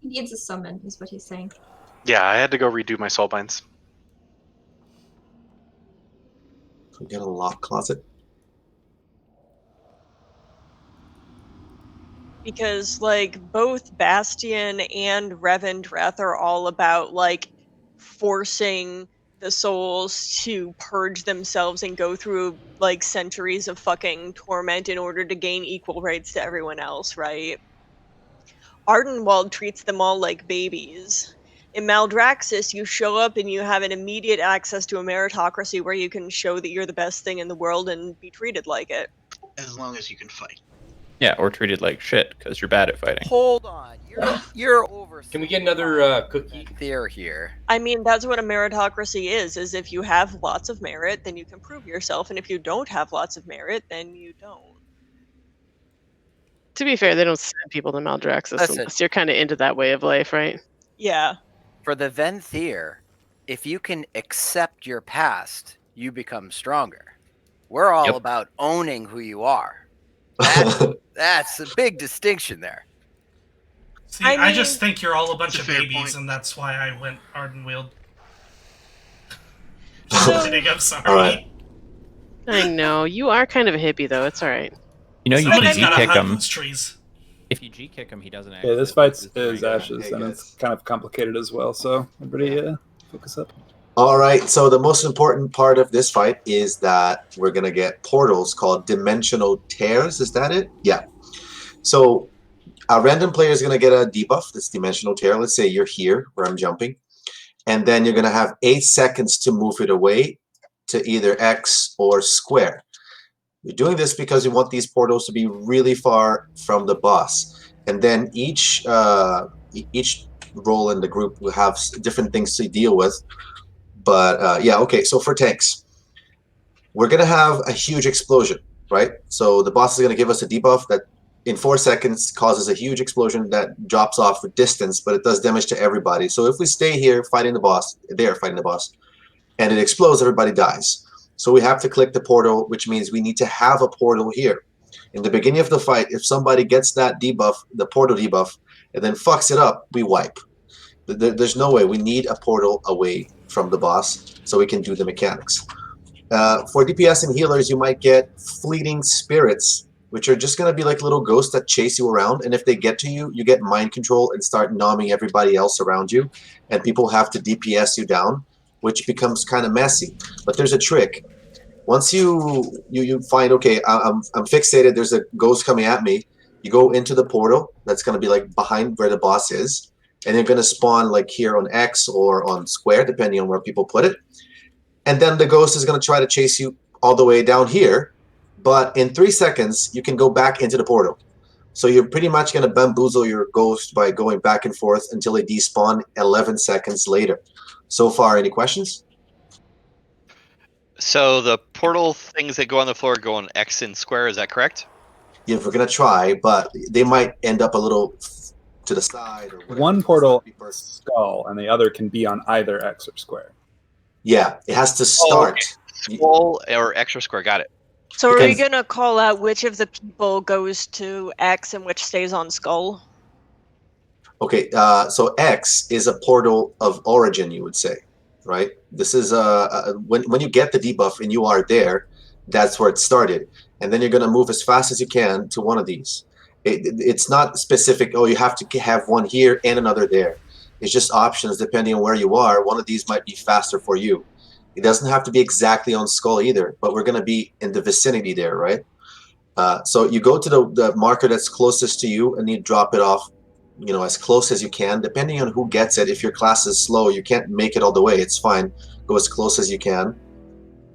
He needs a summon, is what he's saying. Yeah, I had to go redo my soulbinds. We get a lock closet. Because like both Bastion and Revendreth are all about like forcing the souls to purge themselves and go through like centuries of fucking torment in order to gain equal rights to everyone else, right? Ardenwald treats them all like babies. In Maldraxxus, you show up and you have an immediate access to a meritocracy where you can show that you're the best thing in the world and be treated like it. As long as you can fight. Yeah, or treated like shit because you're bad at fighting. Hold on, you're over. Can we get another cookie? They're here. I mean, that's what a meritocracy is if you have lots of merit, then you can prove yourself, and if you don't have lots of merit, then you don't. To be fair, they don't send people to Maldraxxus Listen. unless you're kind of into that way of life, right? Yeah. For the Venthyr, if you can accept your past, you become stronger. We're all about owning who you are. That's a big distinction there. See, I I mean- just think you're all a bunch That's of a fair babies, point. and that's why I went Ardenweald. So- Just kidding, I'm sorry. All right. I know. You are kind of a hippie, though. It's all right. You know, you can Somebody's G gotta kick hug him. those trees. If you G kick him, he doesn't actually. Yeah, this fight lose is the rank. Ashes, Hey, and guys. it's kind of complicated as well. So everybody, focus up. All right, so the most important part of this fight is that we're going to get portals called dimensional tears. Is that it? Yeah. So a random player is going to get a debuff that's dimensional tear. Let's say you're here where I'm jumping. And then you're going to have 8 seconds to move it away to either X or square. We're doing this because we want these portals to be really far from the boss. And then each role in the group will have different things to deal with. But yeah, okay, so for tanks, we're going to have a huge explosion, right? So the boss is going to give us a debuff that in 4 seconds causes a huge explosion that drops off with distance, but it does damage to everybody. So if we stay here fighting the boss, and it explodes, everybody dies. So we have to click the portal, which means we need to have a portal here. In the beginning of the fight, if somebody gets that debuff, the portal debuff, and then fucks it up, we wipe. There's no way. We need a portal away from the boss so we can do the mechanics. For DPS and healers, you might get fleeting spirits, which are just going to be like little ghosts that chase you around. And if they get to you, you get mind control and start nomming everybody else around you. And people have to DPS you down, which becomes kind of messy. But there's a trick. Once you find, okay, I'm fixated, there's a ghost coming at me, you go into the portal that's going to be like behind where the boss is. And you're going to spawn like here on X or on square, depending on where people put it. And then the ghost is going to try to chase you all the way down here. But in 3 seconds, you can go back into the portal. So you're pretty much going to bamboozle your ghost by going back and forth until they despawn 11 seconds later. So far, any questions? So the portal things that go on the floor go on X and square, is that correct? Yeah, we're going to try, but they might end up a little to the side. Or whatever. One portal is skull, and the other can be on either X or square. Yeah, it has to start. Skull or X or square, got it. So are we Because- gonna call out which of the people goes to X and which stays on Skull? Okay, so X is a portal of origin, you would say, right? This is when you get the debuff and you are there, that's where it started, and then you're gonna move as fast as you can to one of these. It's not specific. Oh, you have to have one here and another there. It's just options depending on where you are. One of these might be faster for you. It doesn't have to be exactly on Skull either, but we're gonna be in the vicinity there, right? So you go to the marker that's closest to you and you drop it off, you know, as close as you can, depending on who gets it. If your class is slow, you can't make it all the way. It's fine. Go as close as you can.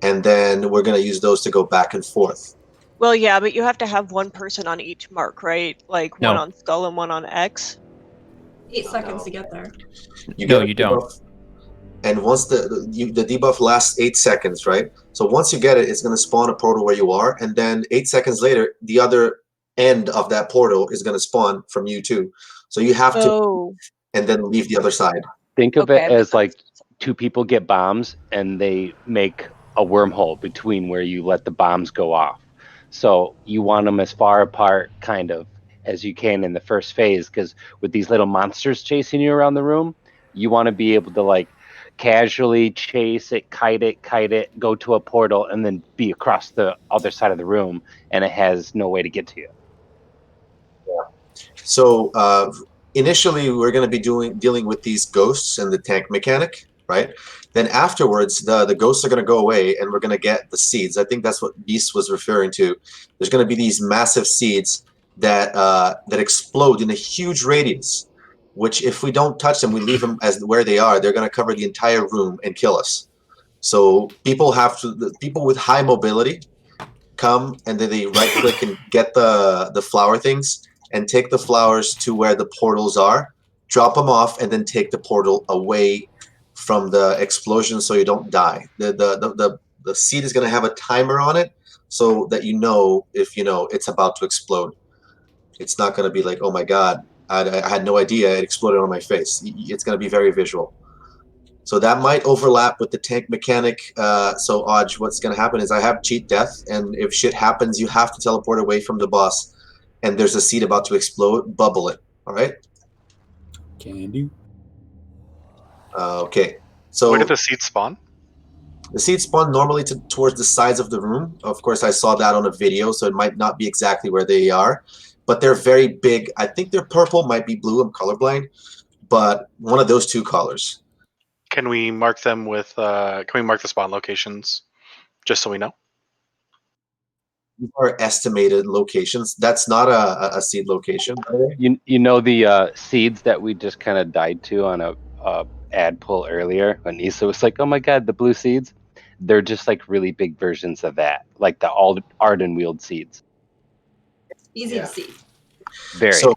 And then we're going to use those to go back and forth. Well, yeah, but you have to have one person on each mark, right? Like one No. on Skull and one on X. 8 seconds to get there. You No, get a you don't. debuff. and once the debuff lasts 8 seconds, right? So once you get it, it's going to spawn a portal where you are, and then 8 seconds later, the other end of that portal is going to spawn from you too. So you have to, and then leave the other side. Think of it as like two people get bombs and they make a wormhole between where you let the bombs go off. So you want them as far apart kind of as you can in the first phase, because with these little monsters chasing you around the room, you want to be able to like casually chase it, kite it, go to a portal, and then be across the other side of the room, and it has no way to get to you. So initially, we're going to be dealing with these ghosts and the tank mechanic, right? Then afterwards, the ghosts are going to go away, and we're going to get the seeds. I think that's what Beast was referring to. There's going to be these massive seeds that that explode in a huge radius. Which, if we don't touch them, we leave them as where they are. They're going to cover the entire room and kill us. So people with high mobility come and then they right click and get the flower things and take the flowers to where the portals are, drop them off, and then take the portal away from the explosion so you don't die. The seed is going to have a timer on it so that you know if it's about to explode. It's not going to be like, oh my god, I had no idea it exploded on my face. It's going to be very visual. So that might overlap with the tank mechanic. So Odge, what's going to happen is I have cheat death, and if shit happens, you have to teleport away from the boss, and there's a seed about to explode, bubble it. All right? Can do. Okay. So where did the seeds spawn? The seeds spawn normally towards the sides of the room. Of course, I saw that on a video, so it might not be exactly where they are, but they're very big. I think they're purple, might be blue. I'm colorblind, but one of those two colors. Can we mark them with? Can we mark the spawn locations, just so we know? These are estimated locations. That's not a seed location. You know the seeds that we just kind of died to on a ad pull earlier when Issa was like, "Oh my god, the blue seeds." They're just like really big versions of that, like the Arden Wield seeds. Easy to see. Very. So,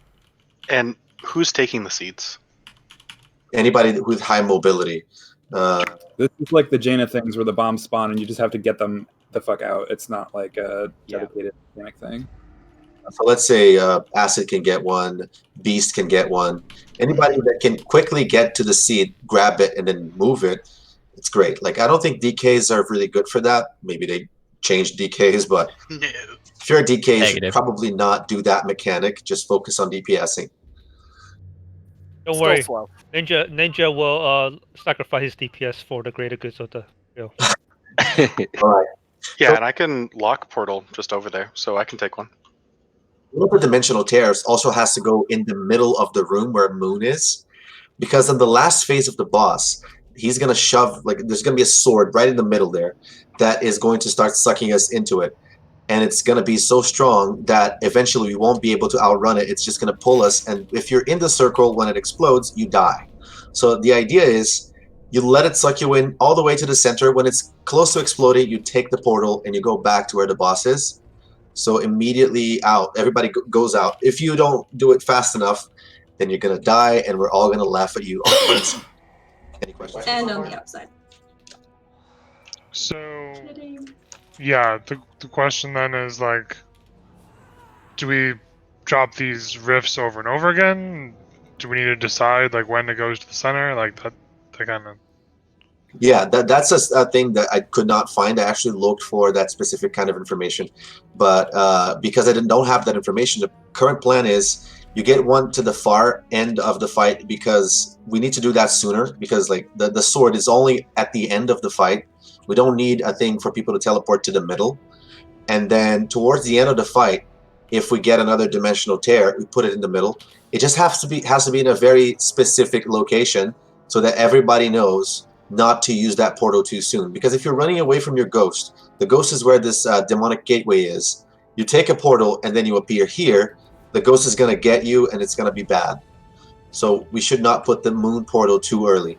and who's taking the seeds? Anybody with high mobility. This is like the Jaina things where the bombs spawn and you just have to get them the fuck out. It's not like a dedicated mechanic thing. So let's say Acid can get one, Beast can get one. Anybody that can quickly get to the seed, grab it, and then move it, it's great. Like, I don't think DKs are really good for that. Maybe they changed DKs, but if you're a DK, you should probably not do that mechanic. Just focus on DPSing. Don't worry, Ninja will sacrifice his DPS for the greater goods of the field. All right. Yeah, and I can lock portal just over there, so I can take one. Dimensional tears also has to go in the middle of the room where Moon is, because in the last phase of the boss, he's gonna shove, like, there's gonna be a sword right in the middle there that is going to start sucking us into it, and it's gonna be so strong that eventually we won't be able to outrun it. It's just gonna pull us, and if you're in the circle when it explodes, you die. So the idea is you let it suck you in all the way to the center. When it's close to exploding, you take the portal and you go back to where the boss is. So immediately out, everybody goes out. If you don't do it fast enough, then you're gonna die, and we're all gonna laugh at you. Any questions? And on the outside. So, yeah, the question then is like, do we drop these rifts over and over again? Do we need to decide like when it goes to the center? Like that kind of. Yeah, that's a thing that I could not find. I actually looked for that specific kind of information, but because I don't have that information, the current plan is you get one to the far end of the fight, because we need to do that sooner, because like the sword is only at the end of the fight. We don't need a thing for people to teleport to the middle. And then towards the end of the fight, if we get another dimensional tear, we put it in the middle. It just has to be in a very specific location so that everybody knows not to use that portal too soon. Because if you're running away from your ghost, the ghost is where this demonic gateway is. You take a portal and then you appear here. The ghost is going to get you, and it's going to be bad. So we should not put the moon portal too early.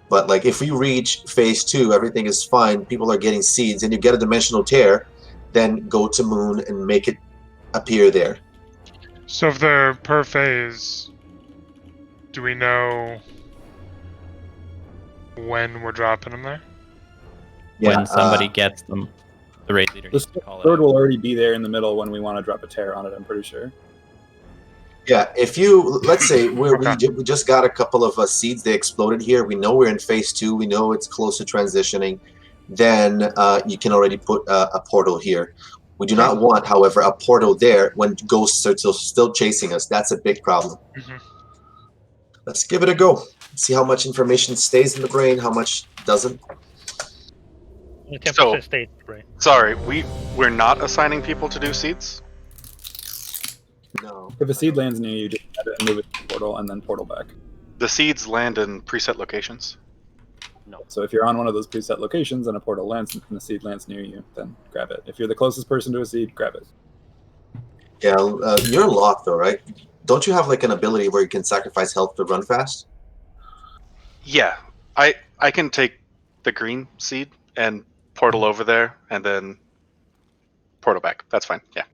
But like if we reach phase 2, everything is fine, people are getting seeds, and you get a dimensional tear, then go to moon and make it appear there. So if they're per phase, do we know when we're dropping them there? When somebody gets them, the raid leader The needs to call it sword out. will already be there in the middle when we want to drop a tear on it, I'm pretty sure. Yeah, if you, let's say we just got a couple of seeds, they exploded here. We know we're in phase 2. We know it's close to transitioning. Then you can already put a portal here. We do not want, however, a portal there when ghosts are still chasing us. That's a big problem. Let's give it a go. See how much information stays in the brain, how much doesn't. Only 10% So, stayed, right? sorry, we're not assigning people to do seeds? No. If a seed lands near you, just grab it and move it to the portal and then portal back. The seeds land in preset locations. So if you're on one of those preset locations and a portal lands and the seed lands near you, then grab it. If you're the closest person to a seed, grab it. Yeah, you're locked though, right? Don't you have like an ability where you can sacrifice health to run fast? Yeah, I can take the green seed and portal over there, and then portal back. That's fine. Yeah.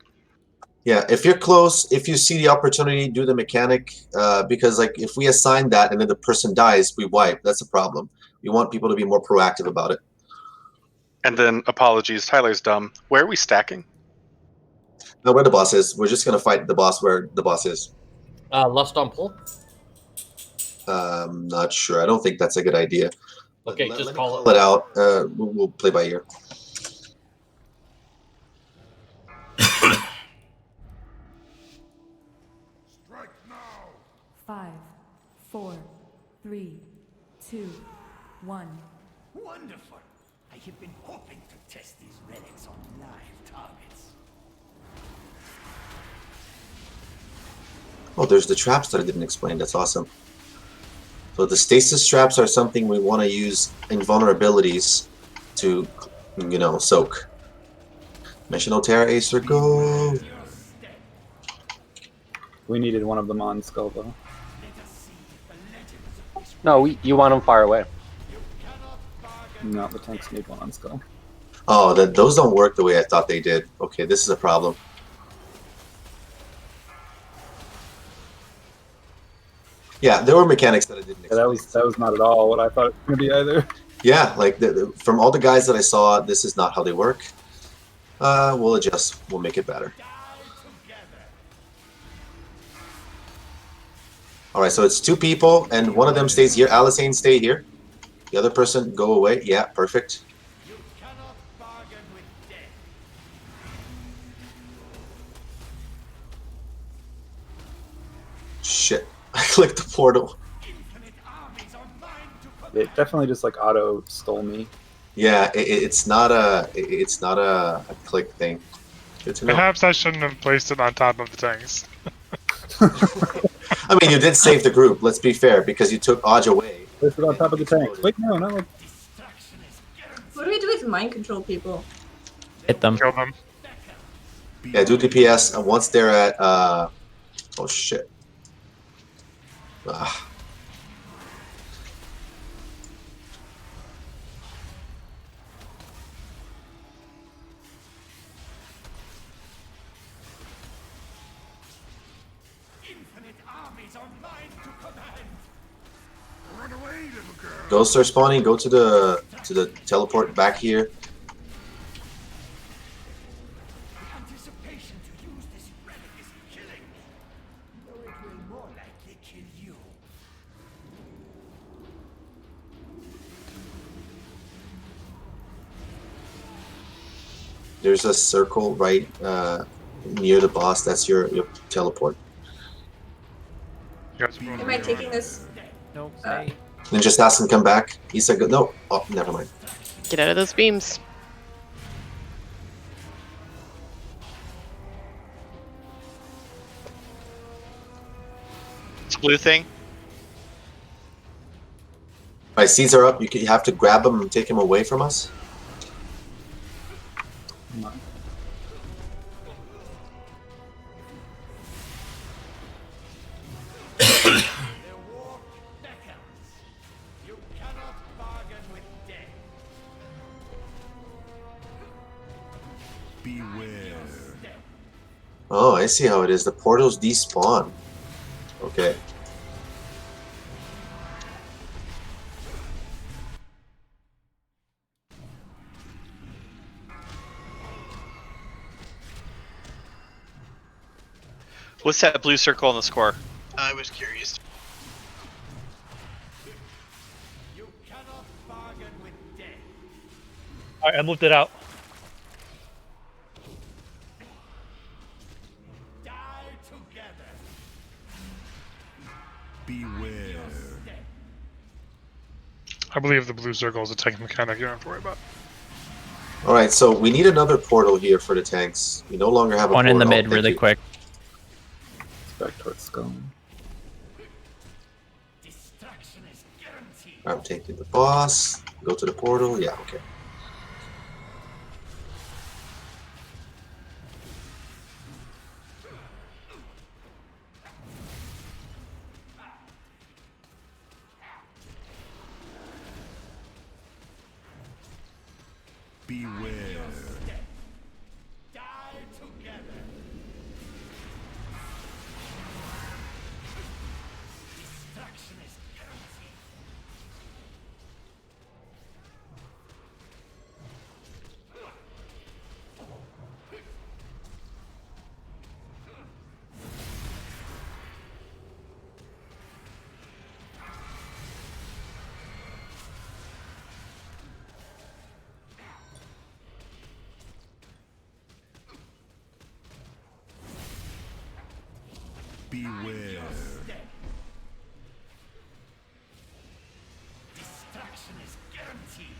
Yeah, if you're close, if you see the opportunity, do the mechanic. Because like if we assign that and then the person dies, we wipe. That's a problem. We want people to be more proactive about it. And then apologies, Tyler's dumb. Where are we stacking? No, where the boss is. We're just gonna fight the boss where the boss is. Lust on pull. Not sure. I don't think that's a good idea. Okay, Let just me call call it out. We'll play by ear. Five, 4, 3, 2, 1. Wonderful. I have been hoping to test these relics on live targets. Oh, there's the traps that I didn't explain. That's awesome. So the stasis traps are something we want to use in vulnerabilities to, soak. Mission Terra Acer, go! We needed one of them on Skull, though. No, you want them far away. No, the tanks need one on Skull. Oh, those don't work the way I thought they did. Okay, this is a problem. Yeah, there were mechanics that I didn't explain. Yeah, that was not at all what I thought it was going to be either. Yeah, like from all the guys that I saw, this is not how they work. We'll adjust. We'll make it better. All right, so it's 2 people, and one of them stays here. Alisane, stay here. The other person, go away. Yeah, perfect. Shit, I clicked the portal. It definitely just like auto stole me. Yeah, it's not a click thing. Good to know. Perhaps I shouldn't have placed it on top of the tanks. I mean, you did save the group. Let's be fair, because you took Aj away. Placed it on top of the tanks. Wait, no. What do we do with mind control people? Hit them. Kill them. Yeah, do DPS, and once they're at oh shit. Ah. Infinite armies are mine to command. Run away, little girl. Ghosts are spawning. Go to the teleport back here. The anticipation to use this relic is killing me. Though it will more likely kill you. There's a circle right near the boss. That's your teleport. Am I taking this? No, Then just ask him to come back. He said, no. Oh, never mind. Get out of those beams. It's a blue thing. My seeds are up. You have to grab him and take him away from us. Beware. Oh, I see how it is. The portals despawn. Okay. What's that blue circle on the score? I was curious. Alright, I moved it out. Beware. I believe the blue circle is a tank mechanic. You don't have to worry about. All right, so we need another portal here for the tanks. We no longer have a One portal. in the mid, Thank really you. quick. Back towards skull. I'm taking the boss. Go to the portal. Yeah, okay. Beware. Beware. Destruction is guaranteed.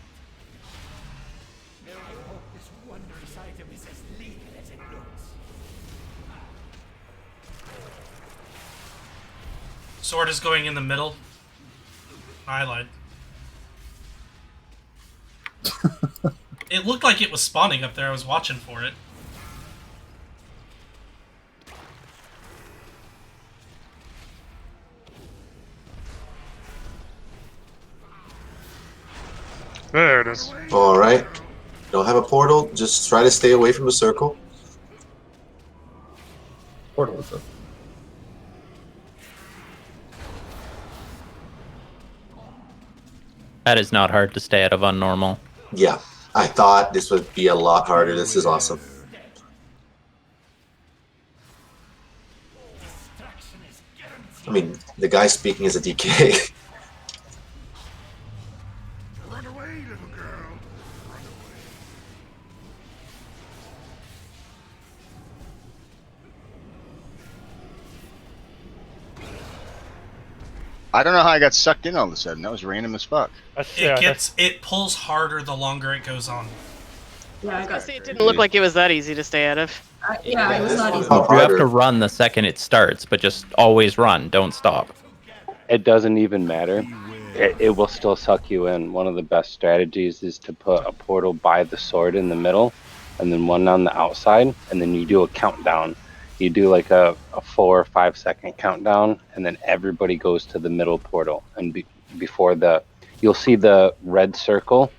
I hope this wondrous item is as legal as it looks. Sword is going in the middle. I lied. It looked like it was spawning up there. I was watching for it. There it is. All right. Don't have a portal. Just try to stay away from the circle. Portal is up. That is not hard to stay out of unnormal. Yeah, I thought this would be a lot harder. This is awesome. I mean, the guy speaking is a DK. Run away, little girl. Run away. I don't know how I got sucked in all of a sudden. That was random as fuck. It pulls harder the longer it goes on. Yeah, I got See, it didn't look like it was that easy to stay out of. yeah, it was not easy. You have to run the second it starts, but just always run. Don't stop. It doesn't even matter. It will still suck you in. One of the best strategies is to put a portal by the sword in the middle, and then one on the outside, and then you do a countdown. You do like a 4 or 5 second countdown, and then everybody goes to the middle portal. And before you'll see the red circle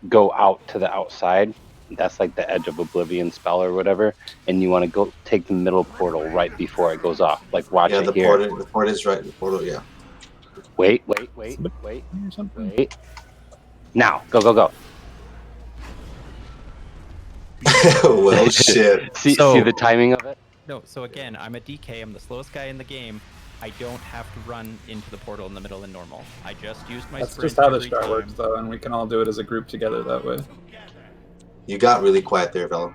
go out to the outside. That's like the Edge of Oblivion spell or whatever, and you want to go take the middle portal right before it goes off. Like watch Yeah, it the here. port is right. The portal, yeah. Wait. Now, go. Well, shit. See the timing of it? No, so again, I'm a DK. I'm the slowest guy in the game. I don't have to run into the portal in the middle in normal. I just used my That's sprint just how the every strat time. works, though, and we can all do it as a group together that way. You got really quiet there, Vellum.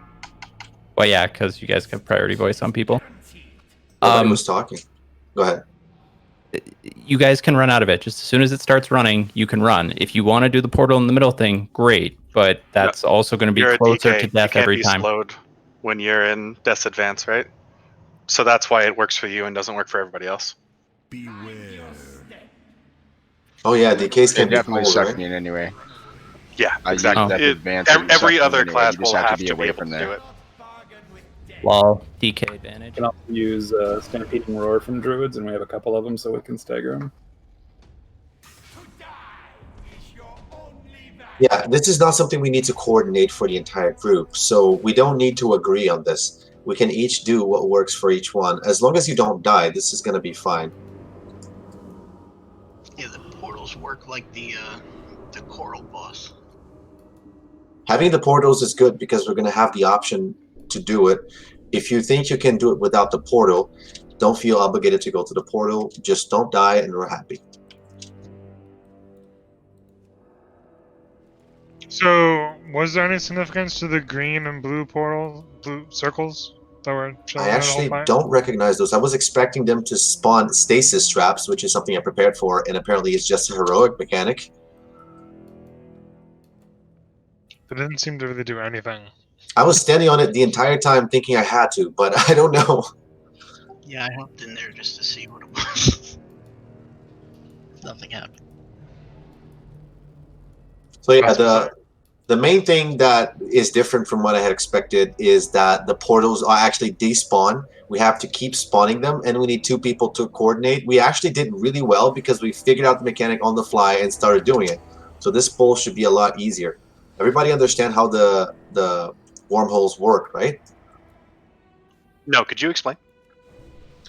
Well, yeah, because you guys have priority voice on people. Nobody was talking. Go ahead. You guys can run out of it. Just as soon as it starts running, you can run. If you want to do the portal in the middle thing, great. But that's also going to be You're a closer DK. to death you can't every be time. slowed when you're in Death's Advance, right? So that's why it works for you and doesn't work for everybody else. Beware. Oh yeah, DKs It can be definitely pulled, sucks right? me in anyway. Yeah, I use exactly. that It- advance. ev- and it every sucks other me anyway. class You just will have to be be away able from to do there. it. Well, DK advantage. We can also use Stampeding Roar from Druids, and we have a couple of them, so we can stagger them. Yeah, this is not something we need to coordinate for the entire group, so we don't need to agree on this. We can each do what works for each one. As long as you don't die, this is going to be fine. Yeah, the portals work like the coral boss. Having the portals is good because we're going to have the option to do it. If you think you can do it without the portal, don't feel obligated to go to the portal. Just don't die, and we're happy. So, was there any significance to the green and blue blue circles that were chilling I there the whole actually fight? don't recognize those. I was expecting them to spawn stasis traps, which is something I prepared for, and apparently it's just a heroic mechanic. It didn't seem to really do anything. I was standing on it the entire time thinking I had to, but I don't know. Yeah, I hopped in there just to see what it was. Nothing happened. So yeah, the main thing that is different from what I had expected is that the portals are actually despawn. We have to keep spawning them, and we need 2 people to coordinate. We actually did really well because we figured out the mechanic on the fly and started doing it. So this pull should be a lot easier. Everybody understand how the wormholes work, right? No, could you explain?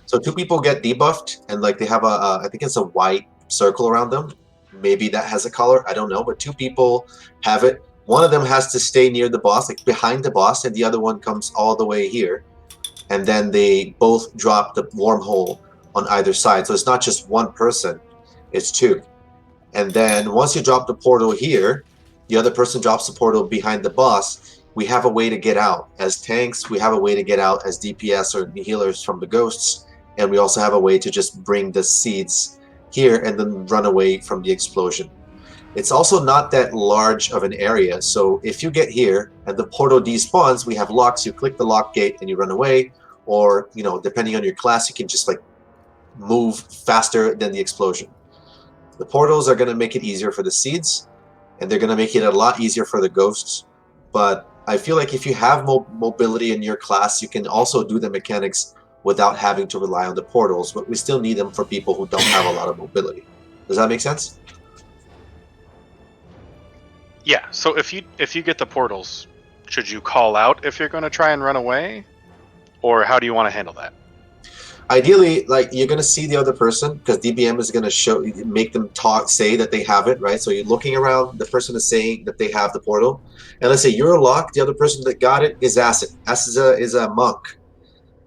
So 2 people get debuffed, and like they have I think it's a white circle around them. Maybe that has a color, I don't know, but 2 people have it. One of them has to stay near the boss, like behind the boss, and the other one comes all the way here. And then they both drop the wormhole on either side. So it's not just one person, it's 2. And then once you drop the portal here, the other person drops the portal behind the boss. We have a way to get out. As tanks, we have a way to get out as DPS or healers from the ghosts. And we also have a way to just bring the seeds here and then run away from the explosion. It's also not that large of an area, so if you get here and the portal despawns, we have locks. You click the lock gate and you run away, or depending on your class, you can just like move faster than the explosion. The portals are going to make it easier for the seeds, and they're going to make it a lot easier for the ghosts. But I feel like if you have mobility in your class, you can also do the mechanics without having to rely on the portals. But we still need them for people who don't have a lot of mobility. Does that make sense? Yeah. So if you get the portals, should you call out if you're going to try and run away, or how do you want to handle that? Ideally, like you're gonna see the other person because DBM is gonna make them say that they have it, right? So you're looking around, the person is saying that they have the portal, and let's say you're a lock, the other person that got it is Acid. Acid is a monk,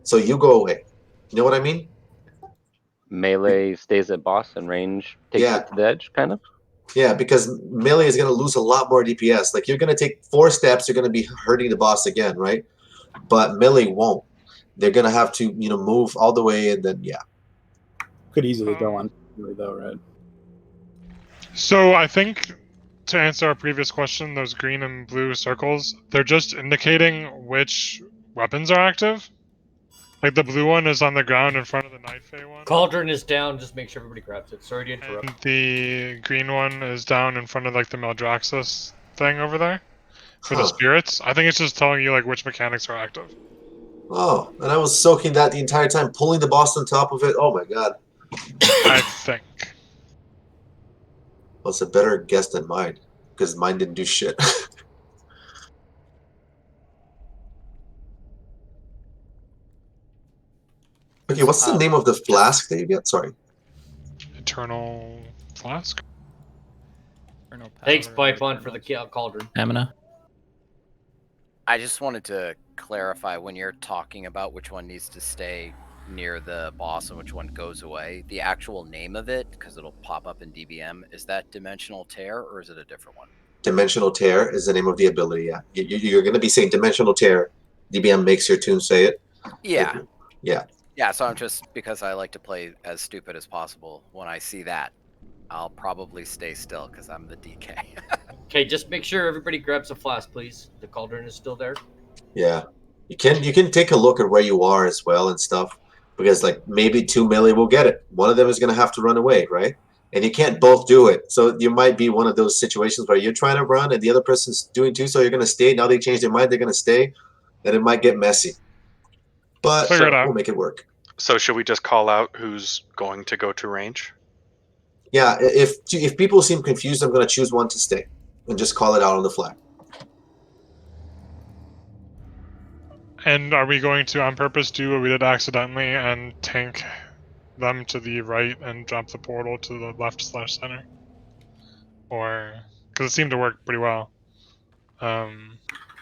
so you go away. You know what I mean? Melee stays at boss and range takes Yeah. it to the edge, kind of. Yeah, because melee is gonna lose a lot more DPS. Like you're gonna take 4 steps, you're gonna be hurting the boss again, right? But melee won't. They're gonna have to move all the way, and then yeah. Could easily go on though, right? So I think to answer our previous question, those green and blue circles, they're just indicating which weapons are active. Like the blue one is on the ground in front of the Night Fae one. Cauldron is down. Just make sure everybody grabs it. Sorry to interrupt. And the green one is down in front of like the Meldraxus thing over there for the spirits. I think it's just telling you like which mechanics are active. Oh, and I was soaking that the entire time, pulling the boss on top of it. Oh my god. I think. Well, it's a better guess than mine, because mine didn't do shit. Okay, what's the name of the flask that you get? Sorry. Eternal Flask? Thanks, Python, for the cauldron. Stamina. I just wanted to clarify when you're talking about which one needs to stay near the boss and which one goes away, the actual name of it, because it'll pop up in DBM, is that Dimensional Tear or is it a different one? Dimensional Tear is the name of the ability, yeah. You're going to be saying Dimensional Tear. DBM makes your tune say it. Yeah. Yeah. Yeah, so I'm just, because I like to play as stupid as possible, when I see that, I'll probably stay still because I'm the DK. Okay, just make sure everybody grabs a flask, please. The cauldron is still there. Yeah. You can take a look at where you are as well and stuff, because like maybe 2 melee will get it. One of them is going to have to run away, right? And you can't both do it. So you might be one of those situations where you're trying to run and the other person's doing too, so you're going to stay. Now they change their mind, they're going to stay, and it might get messy. But we'll make it work. So should we just call out who's going to go to range? Yeah, if people seem confused, I'm going to choose one to stay and just call it out on the fly. And are we going to on purpose do what we did accidentally and tank them to the right and drop the portal to the left/center? Or because it seemed to work pretty well.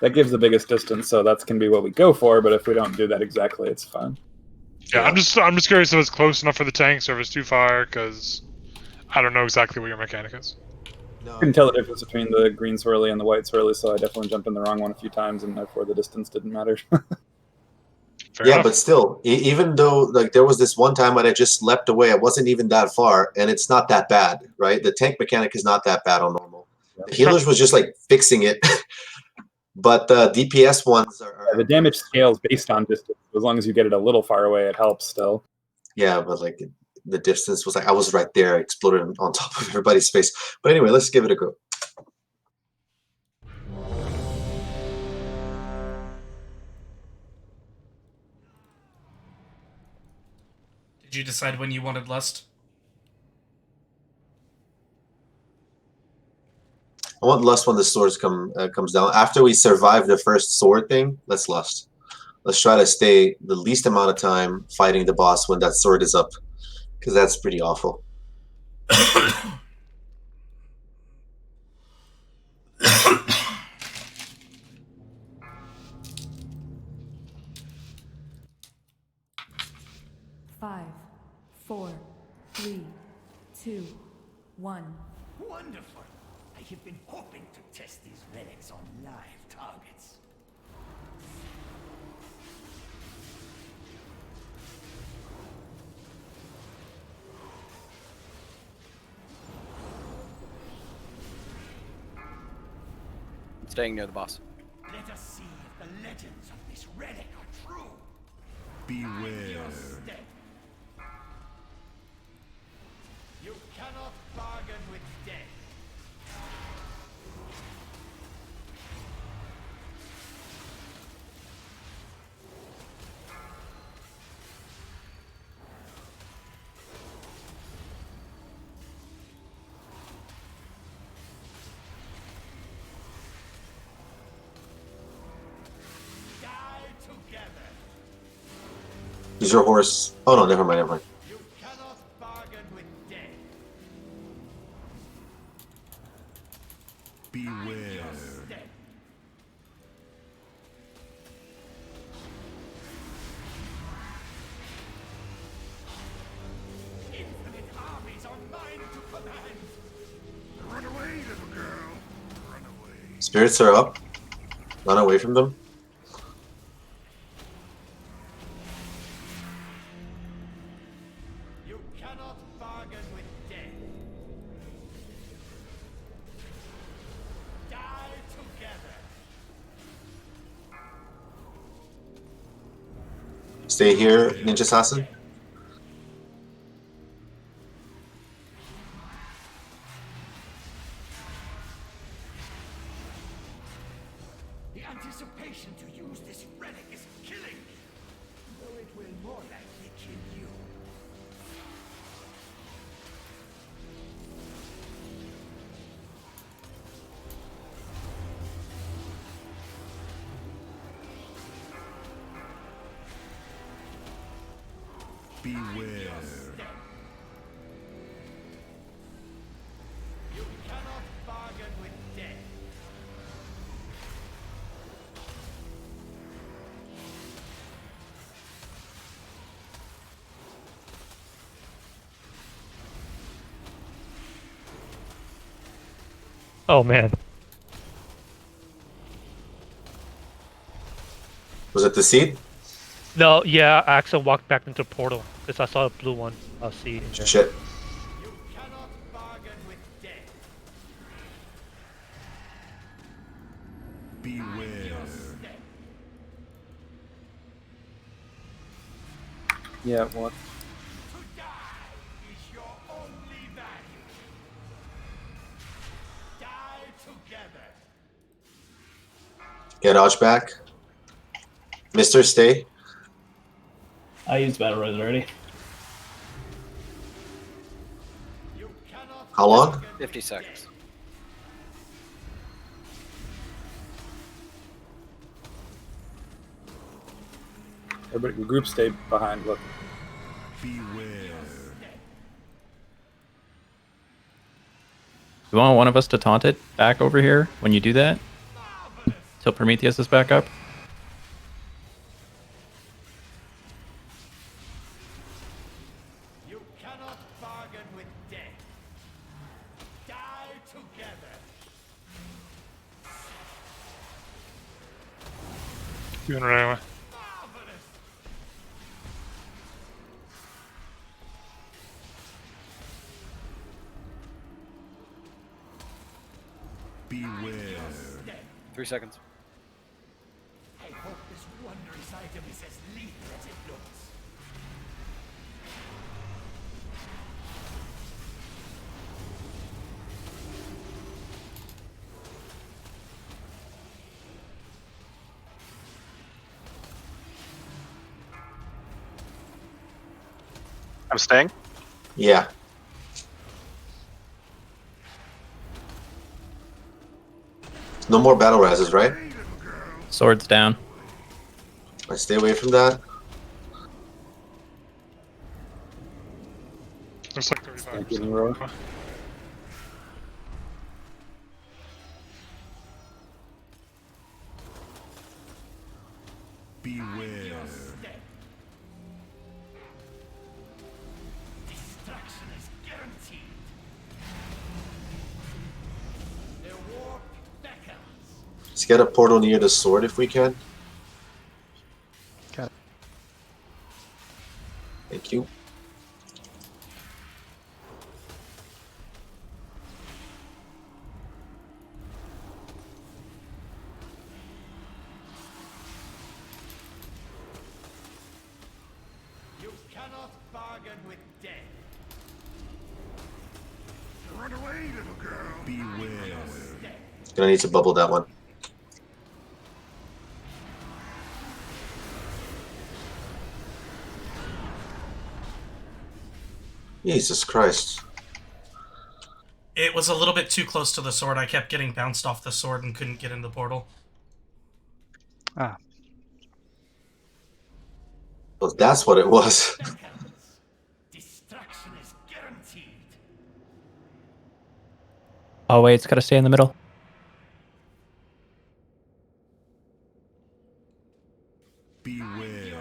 That gives the biggest distance, so that's going to be what we go for. But if we don't do that exactly, it's fine. Yeah, I'm just curious if it's close enough for the tanks or if it's too far, because I don't know exactly what your mechanic is. I couldn't tell the difference between the green swirly and the white swirly, so I definitely jumped in the wrong one a few times, and therefore the distance didn't matter. Yeah, but still, even though like there was this one time when I just leapt away, I wasn't even that far, and it's not that bad, right? The tank mechanic is not that bad on normal. The healers was just like fixing it, but the DPS ones are. The damage scales based on distance. As long as you get it a little far away, it helps still. Yeah, but like the distance was like I was right there, I exploded on top of everybody's face. But anyway, let's give it a go. Did you decide when you wanted Lust? I want lust when the swords comes down. After we survive the first sword thing, let's lust. Let's try to stay the least amount of time fighting the boss when that sword is up, because that's pretty awful. Five, 4, 3, 2, 1. Wonderful! I have been hoping to test these relics on live targets. Staying near the boss. Let us see if the legends of this relic are true. Beware. You cannot bargain with death. Is your horse? Oh no, never mind, never mind. You cannot bargain with death. Beware. Infinite armies are mine to command. Run away, little girl. Run away. Spirits are up. Run away from them. You cannot bargain with death. Die together. Stay here, Ninja Assassin. The anticipation to use this relic is killing me. Though it will more likely kill you. Beware. You cannot bargain with death. Oh man. Was it the seed? No, yeah, I actually walked back into the portal because I saw a blue one. I'll see. Shit. You cannot bargain with death. Beware. Yeah, what? To die is your only value. Die together. Get Arch back. Mister, stay. I used Battle Rose already. How long? 50 seconds. Everybody, group stay behind. Look. Beware. You want one of us to taunt it back over here when you do that? till Prometheus is back up. You cannot bargain with death. Die together. Doing right away. Beware. 3 seconds. I hope this wondrous item is as lethal as it looks. I'm staying. Yeah. No more battle rises, right? Swords down. I stay away from that. Looks like 35%. Beware. Destruction is guaranteed. The warp beckons. Let's get a portal near the sword if we can. Got it. Thank you. You cannot bargain with death. Run away, little girl. Beware. Gonna need to bubble that one. Jesus Christ. It was a little bit too close to the sword. I kept getting bounced off the sword and couldn't get in the portal. Ah. Well, that's what it was. Destruction is guaranteed. Oh wait, it's gotta stay in the middle. Beware.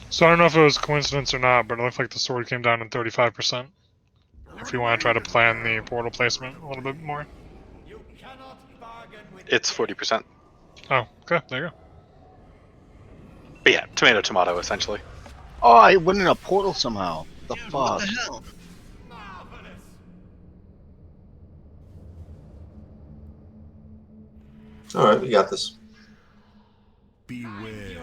So I don't know if it was coincidence or not, but it looked like the sword came down in 35%. If you want to try to plan the portal placement a little bit more. It's 40%. Oh, okay, there you go. But yeah, tomato, tomato, essentially. Oh, I went in a portal somehow. The fuck? What the hell? Alright, we got this. Beware.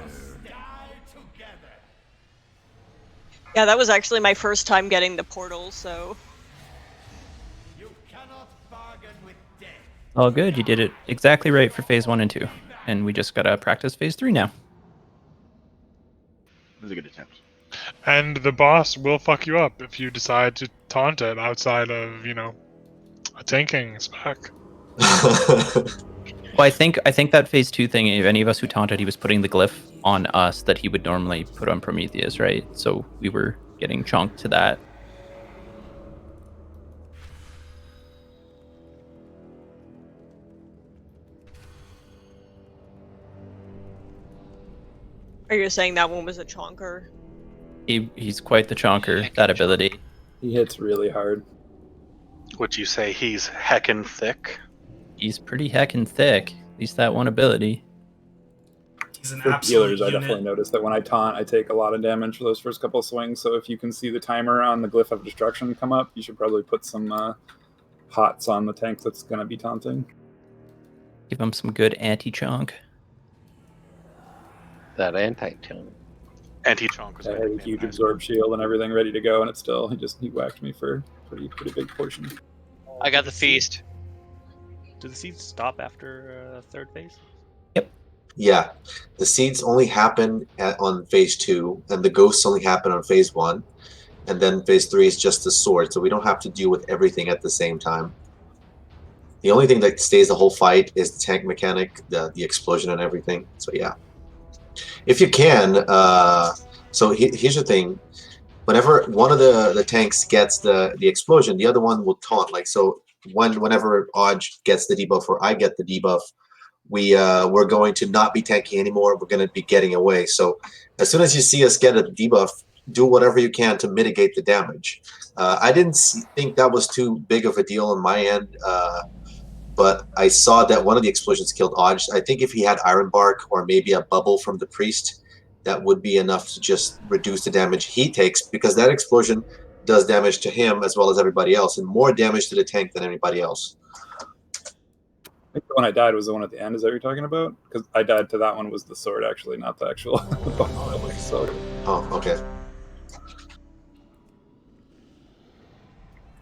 Yeah, that was actually my first time getting the portal, so. Oh, good. You did it exactly right for phase 1 and 2. And we just gotta practice phase 3 now. It was a good attempt. And the boss will fuck you up if you decide to taunt it outside of, you know, a tanking spec. Well, I think that phase 2 thing, if any of us who taunted, he was putting the glyph on us that he would normally put on Prometheus, right? So we were getting chunked to that. Are you saying that one was a chonker? He's quite the chonker, that ability. He hits really hard. Would you say he's heckin' thick? He's pretty heckin' thick. At least that one ability. He's an For absolute healers, I unit. definitely noticed that when I taunt, I take a lot of damage for those first couple of swings. So if you can see the timer on the Glyph of Destruction come up, you should probably put some pots on the tank that's going to be taunting. Give him some good anti-chonk. That anti-chonk. Anti-chonk was I had a huge absorb shield and everything ready to go, and it still he whacked me for a pretty big portion. I got the feast. Do the seeds stop after third phase? Yeah, the seeds only happen on phase 2, and the ghosts only happen on phase 1, and then phase 3 is just the sword, so we don't have to deal with everything at the same time. The only thing that stays the whole fight is the tank mechanic, the explosion and everything. So yeah, if you can. So here's the thing: whenever one of the tanks gets the explosion, the other one will taunt. Like so, whenever Odge gets the debuff or I get the debuff, we're going to not be tanking anymore. We're going to be getting away. So as soon as you see us get a debuff, do whatever you can to mitigate the damage. I didn't think that was too big of a deal on my end, but I saw that one of the explosions killed Odge. I think if he had Iron Bark or maybe a bubble from the priest, that would be enough to just reduce the damage he takes, because that explosion does damage to him as well as everybody else, and more damage to the tank than anybody else. I think the one I died was the one at the end. Is that what you're talking about? Because I died to that one was the sword, actually, not the actual sword. Oh, okay.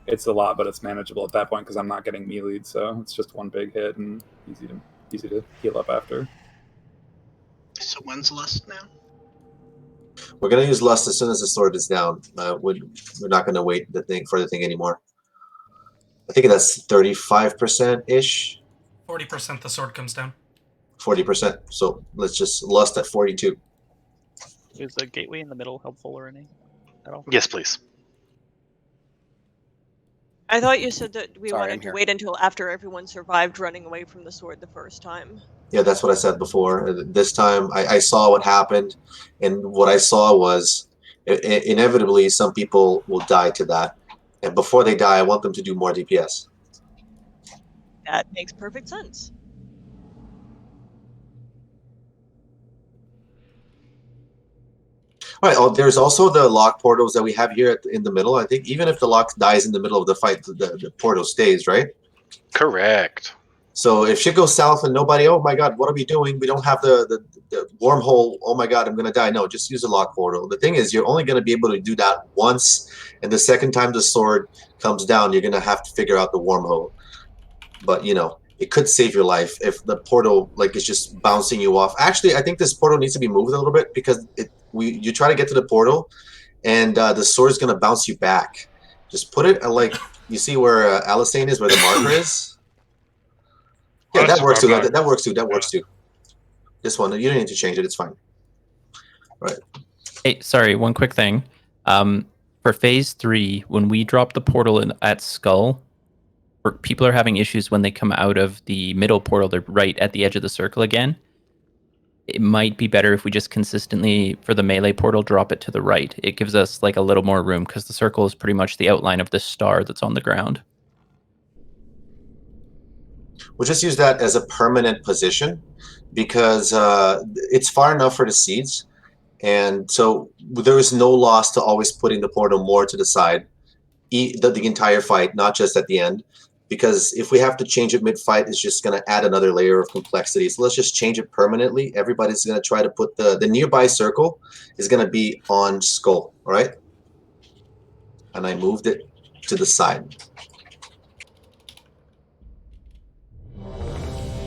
It's a lot, but it's manageable at that point because I'm not getting melee'd, so it's just one big hit and easy to heal up after. So when's Lust now? We're gonna use Lust as soon as the sword is down. We're not gonna wait for the thing anymore. I think that's 35% ish. 40% the sword comes down. 40%. So let's just Lust at 42. Is the gateway in the middle helpful or any at all? Yes, please. I thought you said that we Sorry, I'm wanted to here. wait until after everyone survived running away from the sword the first time. Yeah, that's what I said before. This time I saw what happened, and what I saw was inevitably some people will die to that. And before they die, I want them to do more DPS. That makes perfect sense. All right. Oh, there's also the lock portals that we have here in the middle. I think even if the lock dies in the middle of the fight, the portal stays, right? Correct. So if shit goes south and nobody, oh my god, what are we doing? We don't have the wormhole. Oh my god, I'm gonna die. No, just use the lock portal. The thing is, you're only gonna be able to do that once, and the second time the sword comes down, you're gonna have to figure out the wormhole. But you know, it could save your life if the portal like is just bouncing you off. Actually, I think this portal needs to be moved a little bit because you try to get to the portal, and the sword's gonna bounce you back. Just put it like you see where Alisane is, where the marker is. Yeah, that works too. That works too. That works too. This one, you don't need to change it. It's fine. Right. Hey, sorry, one quick thing. For phase 3, when we drop the portal at Skull, people are having issues when they come out of the middle portal. They're right at the edge of the circle again. It might be better if we just consistently, for the melee portal, drop it to the right. It gives us like a little more room because the circle is pretty much the outline of the star that's on the ground. We'll just use that as a permanent position because it's far enough for the seeds. And so there is no loss to always putting the portal more to the side, the entire fight, not just at the end. Because if we have to change it mid-fight, it's just going to add another layer of complexity. So let's just change it permanently. Everybody's going to try to put the nearby circle is going to be on Skull, all right? And I moved it to the side.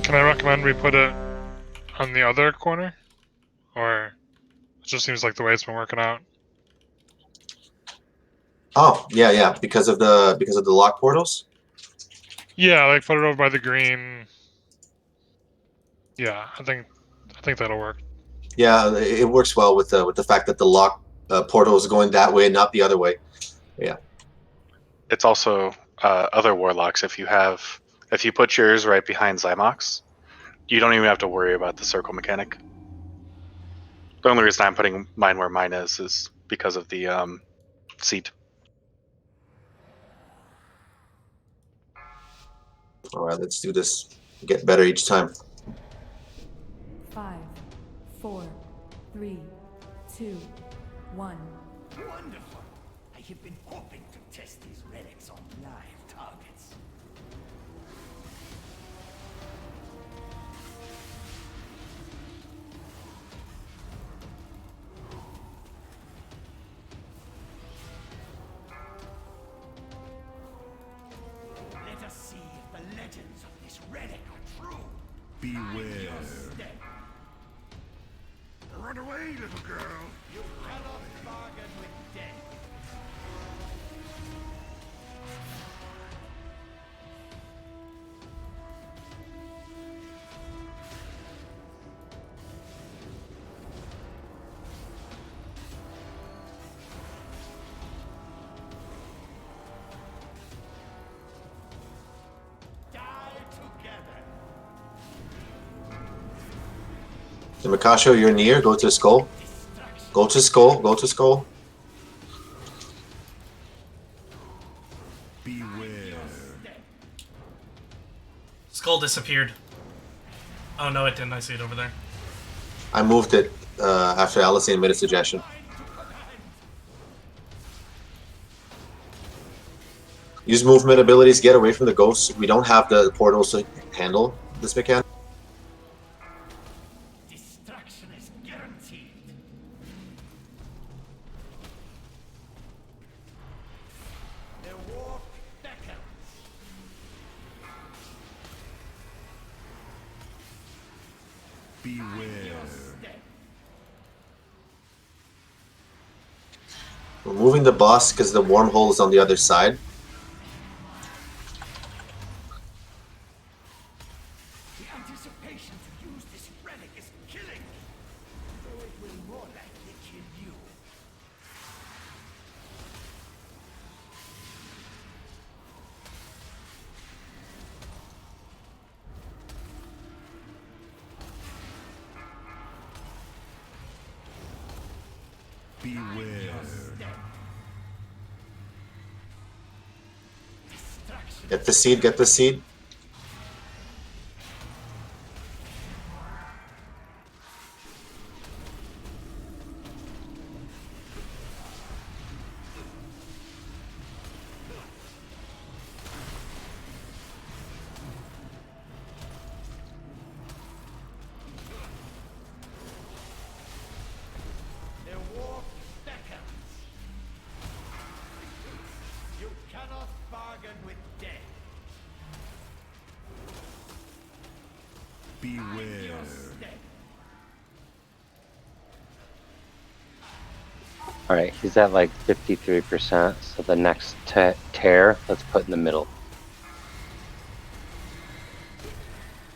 Can I recommend we put it on the other corner? Or it just seems like the way it's been working out. Oh, yeah, because of the lock portals? Yeah, like put it over by the green. Yeah, I think that'll work. Yeah, it works well with the fact that the lock portal is going that way and not the other way. Yeah. It's also other warlocks. If you put yours right behind Zymox, you don't even have to worry about the circle mechanic. The only reason I'm putting mine where mine is because of the seat. All right, let's do this. Get better each time. 5, 4, 3, 2, 1. Wonderful. I have been hoping to test these relics on live targets. Let us see if the legends of this relic are true. Beware. Run away, little girl. You cannot bargain with death. Mikasho, you're near. Go to skull. Go to skull. Go to skull. Beware. Skull disappeared. Oh no, it didn't. I see it over there. I moved it after Alicent made a suggestion. Use movement abilities. Get away from the ghosts. We don't have the portals to handle this mechanic. Destruction is guaranteed. The war beckons. Beware. We're moving the boss because the wormhole is on the other side. The anticipation to use this relic is killing me. Though it will more likely kill you. Beware. Get the seed. Get the seed. The war beckons. You cannot bargain with death. Beware. All right, he's at like 53%. So the next tear, let's put in the middle.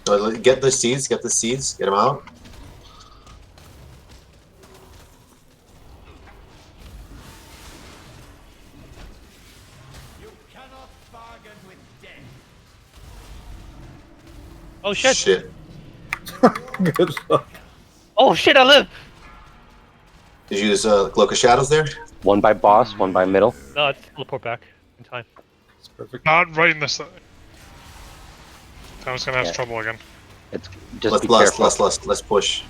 So get the seeds. Get the seeds. Get them out. You cannot bargain with death. Oh shit! Shit. Good luck. Oh shit! I live. Did you use Cloak of Shadows there? One by boss, one by middle. No, it's teleport back in time. It's perfect. Not right in the side. I was gonna have Yeah. trouble again. It's just Let's be blast. careful. Let's push.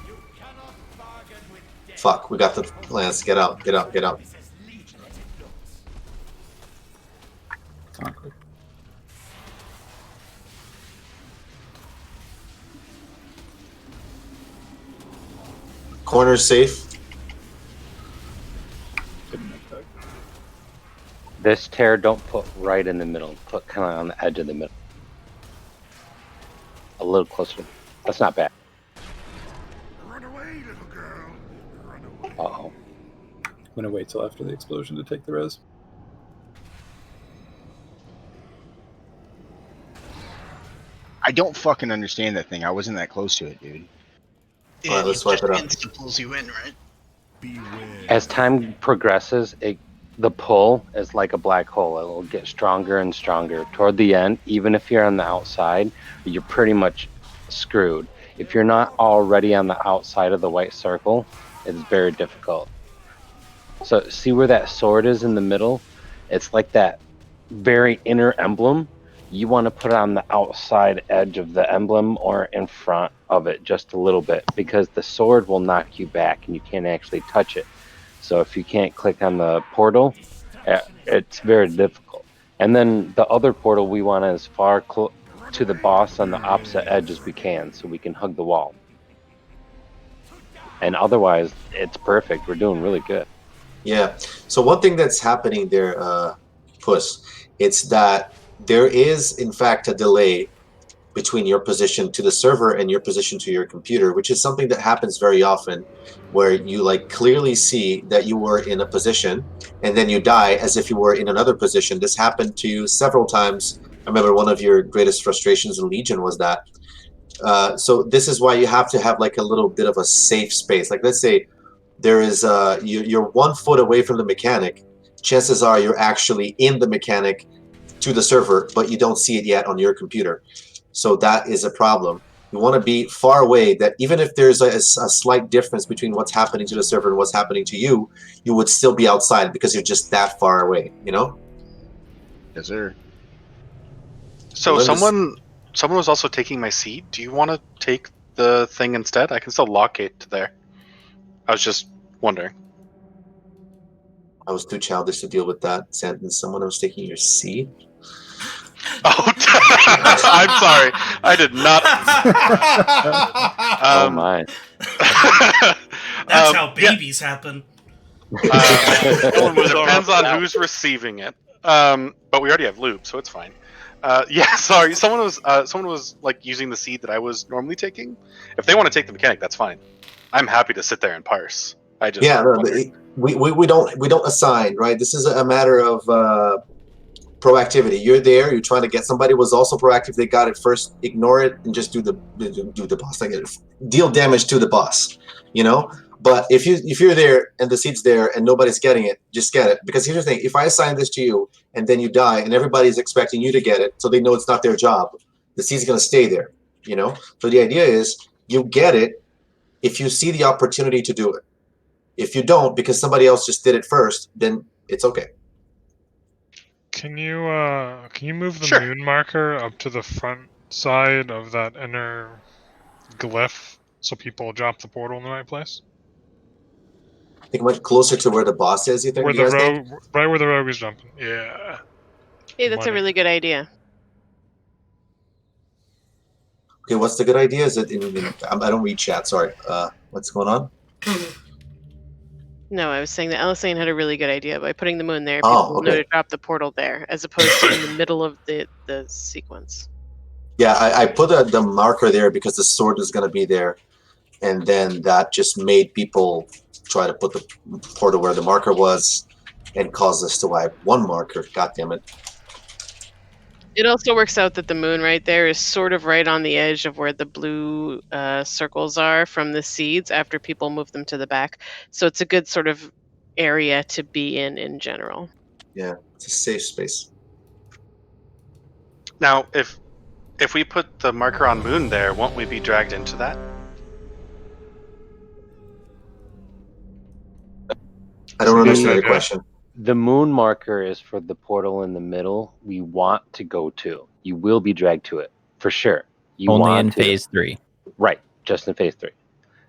You cannot bargain with death. Fuck. We got the lance. Get out. Get out. Get out. This is legion as it looks. Conquer. Corner safe. Good enough, Doug. This tear, don't put right in the middle. Put kind of on the edge of the middle. A little closer. That's not bad. Run away, little girl. Run away. Uh-oh. I'm gonna wait till after the explosion to take the res. I don't fucking understand that thing. I wasn't that close to it, dude. Yeah, Alright, let's swipe it up. Insta pulls you in, right? Beware. As time progresses, the pull is like a black hole. It'll get stronger and stronger. Toward the end, even if you're on the outside, you're pretty much screwed. If you're not already on the outside of the white circle, it's very difficult. So see where that sword is in the middle? It's like that very inner emblem. You want to put it on the outside edge of the emblem or in front of it just a little bit, because the sword will knock you back and you can't actually touch it. So if you can't click on the portal, it's very difficult. And then the other portal we want as far to the boss on the opposite edge as we can, so we can hug the wall. And otherwise, it's perfect. We're doing really good. Yeah. So one thing that's happening there, Puss, it's that there is, in fact, a delay between your position to the server and your position to your computer, which is something that happens very often, where you like clearly see that you were in a position and then you die as if you were in another position. This happened to you several times. I remember one of your greatest frustrations in Legion was that. So this is why you have to have like a little bit of a safe space. Like let's say there is you're 1 foot away from the mechanic. Chances are you're actually in the mechanic to the server, but you don't see it yet on your computer. So that is a problem. You want to be far away, that even if there's a slight difference between what's happening to the server and what's happening to you, you would still be outside because you're just that far away, you know? Yes, sir. So someone was also taking my seed. Do you want to take the thing instead? I can still lock it to there. I was just wondering. I was too childish to deal with that sentence. Someone was taking your seed? Oh, I'm sorry. I did not. Oh my. That's how babies happen. Depends on who's receiving it. But we already have lube, so it's fine. Yeah, sorry. Someone was like using the seed that I was normally taking. If they want to take the mechanic, that's fine. I'm happy to sit there and parse. I just we don't assign, right? This is a matter of proactivity. You're there. You're trying to get somebody was also proactive. They got it first. Ignore it and just do the boss. Like deal damage to the boss. You know. But if you're there and the seed's there and nobody's getting it, just get it. Because here's the thing: if I assign this to you and then you die and everybody's expecting you to get it, so they know it's not their job, the seed's gonna stay there. You know. So the idea is you get it if you see the opportunity to do it. If you don't, because somebody else just did it first, then it's okay. Can you move the moon marker up to the front side of that inner glyph so people drop the portal in the right place? I think went closer to where the boss is. You think? Where You the guys rogue, think? right where the rogue is jumping. Yeah. Hey, that's a really good idea. Okay, what's the good idea? Is it I don't read chat. Sorry. What's going on? No, I was saying that Elisane had a really good idea. By putting the moon there, Oh, people will know okay. to drop the portal there, as opposed to in the middle of the sequence. Yeah, I put the marker there because the sword is going to be there, and then that just made people try to put the portal where the marker was, and caused us to wipe one marker. God damn it! It also works out that the moon right there is sort of right on the edge of where the blue circles are from the seeds after people move them to the back. So it's a good sort of area to be in general. Yeah, it's a safe space. Now, if we put the marker on moon there, won't we be dragged into that? I don't understand your question. The moon marker is for the portal in the middle we want to go to. You will be dragged to it, for sure. You Only want in to. phase 3. Right, just in phase 3.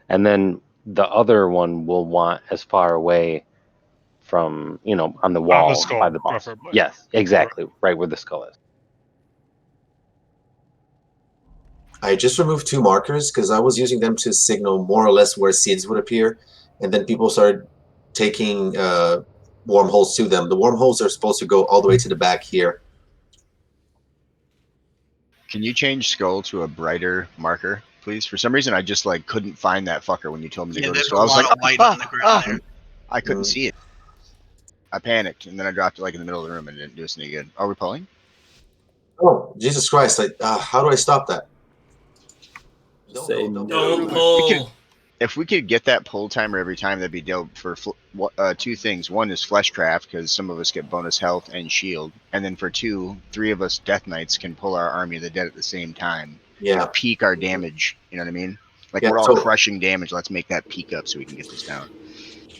And then the other one will want as far away from, on the wall skull, by the boss. preferably. Yes, exactly. Right where the skull is. I just removed 2 markers because I was using them to signal more or less where seeds would appear, and then people started taking wormholes to them. The wormholes are supposed to go all the way to the back here. Can you change skull to a brighter marker, please? For some reason, I just couldn't find that fucker when you told me to go to there's skull. a I was lot like, of white on the ground there. I couldn't see it. I panicked, and then I dropped it in the middle of the room and it didn't do us any good. Are we pulling? Oh, Jesus Christ! How do I stop that? Say Don't pull. If we could get that pull timer every time, that'd be dope for 2 things. One is Fleshcraft, because some of us get bonus health and shield. And then for 2, 3 of us Death Knights can pull our Army of the Dead at the same time. Yeah. Peak our damage. You know what I mean? Yeah, we're all so- crushing damage. Let's make that peak up so we can get this down.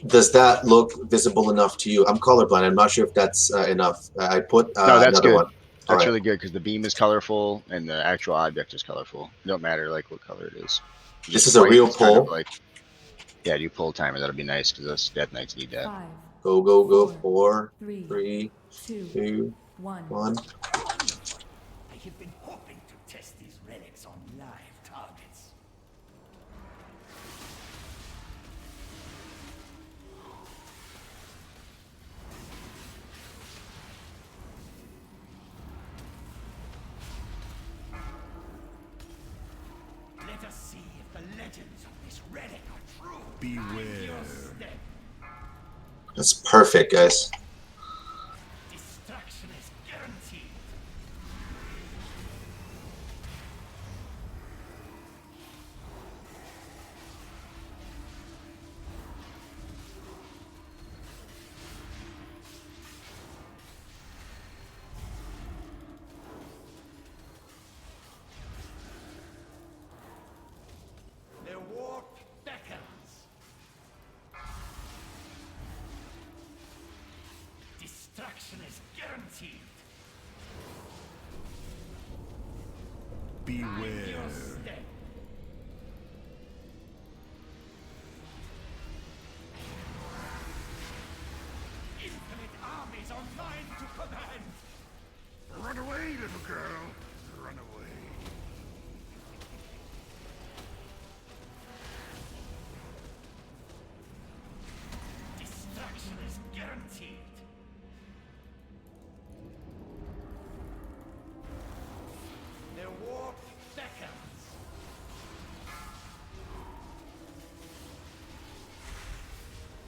Does that look visible enough to you? I'm colorblind. I'm not sure if that's enough. I put No, that's another good. one. That's All really good because the beam is colorful and the actual object is colorful. It don't matter what color it is. This is a real pull? Yeah, do pull timer. That'll be nice because us Death Knights need that. 5, Go. 4, 3, 3, 2, 1. I have been hoping to test these relics on live targets. Let us see if the legends of this relic are true. Beware. That's perfect, guys. Destruction is guaranteed. Distraction is guaranteed. Beware. Infinite armies are mine to command. Run away, little girl. Run away. Distraction is guaranteed. The warp beckons.